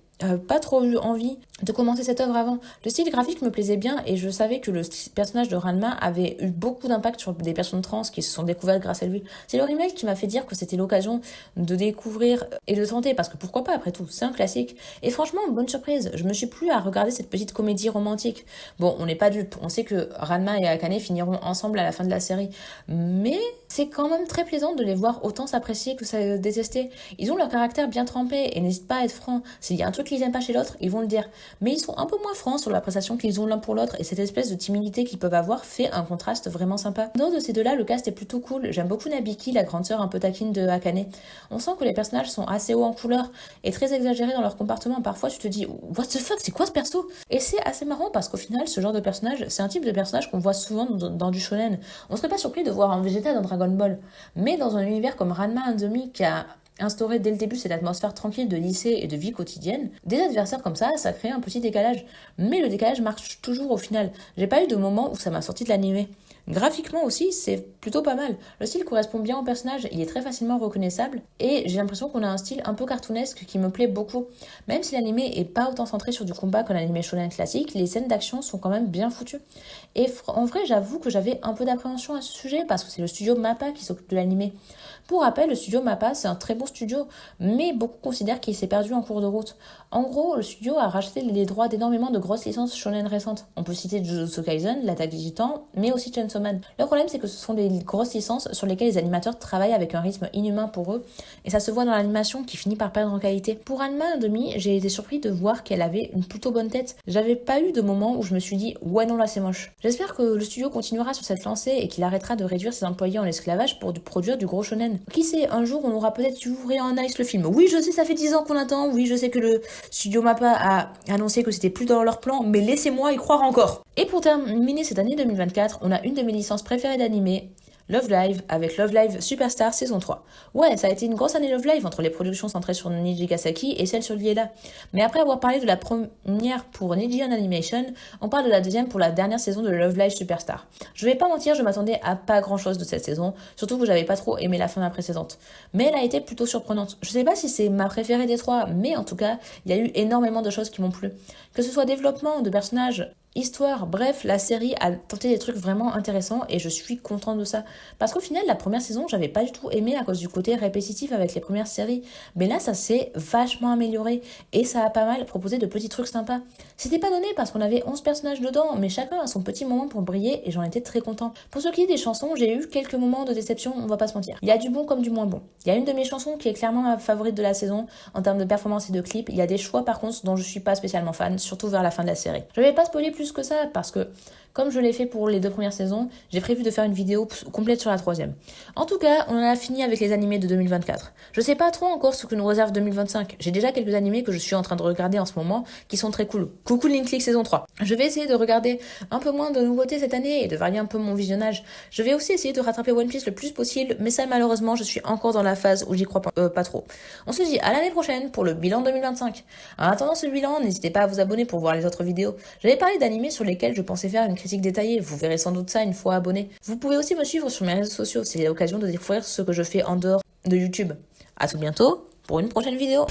pas trop eu envie de commenter cette œuvre avant. Le style graphique me plaisait bien et je savais que le personnage de Ranma avait eu beaucoup d'impact sur des personnes trans qui se sont découvertes grâce à lui. C'est le remake qui m'a fait dire que c'était l'occasion de découvrir et de tenter, parce que pourquoi pas après tout, c'est un classique. Et franchement, bonne surprise, je me suis plu à regarder cette petite comédie romantique. Bon, on n'est pas dupes, on sait que Ranma et Akane finiront ensemble à la fin de la série, mais c'est quand même très plaisant de les voir autant s'apprécier que se détester. Ils ont leur caractère bien trempé et n'hésitent pas à être francs. S'il y a un truc qu'ils n'aiment pas chez l'autre, ils vont le dire. Mais ils sont un peu moins francs sur l'appréciation qu'ils ont l'un pour l'autre, et cette espèce de timidité qu'ils peuvent avoir fait un contraste vraiment sympa. Dans de ces deux-là, le cast est plutôt cool. J'aime beaucoup Nabiki, la grande sœur un peu taquine de Akane. On sent que les personnages sont assez hauts en couleur et très exagérés dans leur comportement. Parfois, tu te dis what the fuck, c'est quoi ce perso? Et c'est assez marrant parce qu'au final, ce genre de personnage, c'est un type de personnage qu'on voit souvent dans du shonen. On serait pas surpris de voir un Vegeta dans Dragon Ball, mais dans un univers comme Ranma and Demi qui a instaurer dès le début cette atmosphère tranquille de lycée et de vie quotidienne, des adversaires comme ça crée un petit décalage. Mais le décalage marche toujours au final. J'ai pas eu de moment où ça m'a sorti de l'animé. Graphiquement aussi, c'est plutôt pas mal. Le style correspond bien au personnage, il est très facilement reconnaissable, et j'ai l'impression qu'on a un style un peu cartoonesque qui me plaît beaucoup. Même si l'animé est pas autant centré sur du combat que l'animé shonen classique, les scènes d'action sont quand même bien foutues. Et en vrai, j'avoue que j'avais un peu d'appréhension à ce sujet, parce que c'est le studio MAPPA qui s'occupe de l'animé. Pour rappel, le studio MAPPA, c'est un très beau studio, mais beaucoup considèrent qu'il s'est perdu en cours de route. En gros, le studio a racheté les droits d'énormément de grosses licences shonen récentes. On peut citer Jujutsu Kaisen, l'Attaque des Titans, mais aussi Chainsaw Man. Le problème, c'est que ce sont des grosses licences sur lesquelles les animateurs travaillent avec un rythme inhumain pour eux, et ça se voit dans l'animation qui finit par perdre en qualité. Pour Ranma and Demi, j'ai été surpris de voir qu'elle avait une plutôt bonne tête. J'avais pas eu de moment où je me suis dit ouais non là c'est moche. J'espère que le studio continuera sur cette lancée et qu'il arrêtera de réduire ses employés en esclavage pour produire du gros shonen. Qui sait, un jour on aura peut-être dû ouvrir en Ice le film. Oui je sais, ça fait 10 ans qu'on attend, oui je sais que le studio MAPPA a annoncé que c'était plus dans leur plan, mais laissez-moi y croire encore. Et pour terminer cette année 2024, on a une de mes licences préférées d'animé, Love Live, avec Love Live Superstar saison 3. Ouais, ça a été une grosse année Love Live entre les productions centrées sur Nijigasaki et celles sur Liela. Mais après avoir parlé de la première pour Nijian Animation, on parle de la deuxième pour la dernière saison de Love Live Superstar. Je vais pas mentir, je m'attendais à pas grand chose de cette saison, surtout que j'avais pas trop aimé la fin de la précédente. Mais elle a été plutôt surprenante. Je sais pas si c'est ma préférée des trois, mais en tout cas, il y a eu énormément de choses qui m'ont plu. Que ce soit développement de personnages, histoire, bref, la série a tenté des trucs vraiment intéressants et je suis contente de ça. Parce qu'au final, la première saison, j'avais pas du tout aimé à cause du côté répétitif avec les premières séries. Mais là, ça s'est vachement amélioré et ça a pas mal proposé de petits trucs sympas. C'était pas donné parce qu'on avait 11 personnages dedans, mais chacun a son petit moment pour briller et j'en étais très content. Pour ce qui est des chansons, j'ai eu quelques moments de déception, on va pas se mentir. Il y a du bon comme du moins bon. Il y a une de mes chansons qui est clairement ma favorite de la saison en termes de performance et de clip. Il y a des choix par contre dont je suis pas spécialement fan, surtout vers la fin de la série. Je vais pas spoiler plus que ça parce que comme je l'ai fait pour les 2 premières saisons, j'ai prévu de faire une vidéo complète sur la 3e. En tout cas, on en a fini avec les animés de 2024. Je sais pas trop encore ce que nous réserve 2025. J'ai déjà quelques animés que je suis en train de regarder en ce moment qui sont très cool. Coucou Link League saison 3. Je vais essayer de regarder un peu moins de nouveautés cette année et de varier un peu mon visionnage. Je vais aussi essayer de rattraper One Piece le plus possible, mais ça malheureusement je suis encore dans la phase où j'y crois pas trop. On se dit à l'année prochaine pour le bilan 2025. En attendant ce bilan, n'hésitez pas à vous abonner pour voir les autres vidéos. J'avais parlé d'animés sur lesquels je pensais faire une critique détaillée, vous verrez sans doute ça une fois abonné. Vous pouvez aussi me suivre sur mes réseaux sociaux, c'est l'occasion de découvrir ce que je fais en dehors de YouTube. À tout bientôt pour une prochaine vidéo.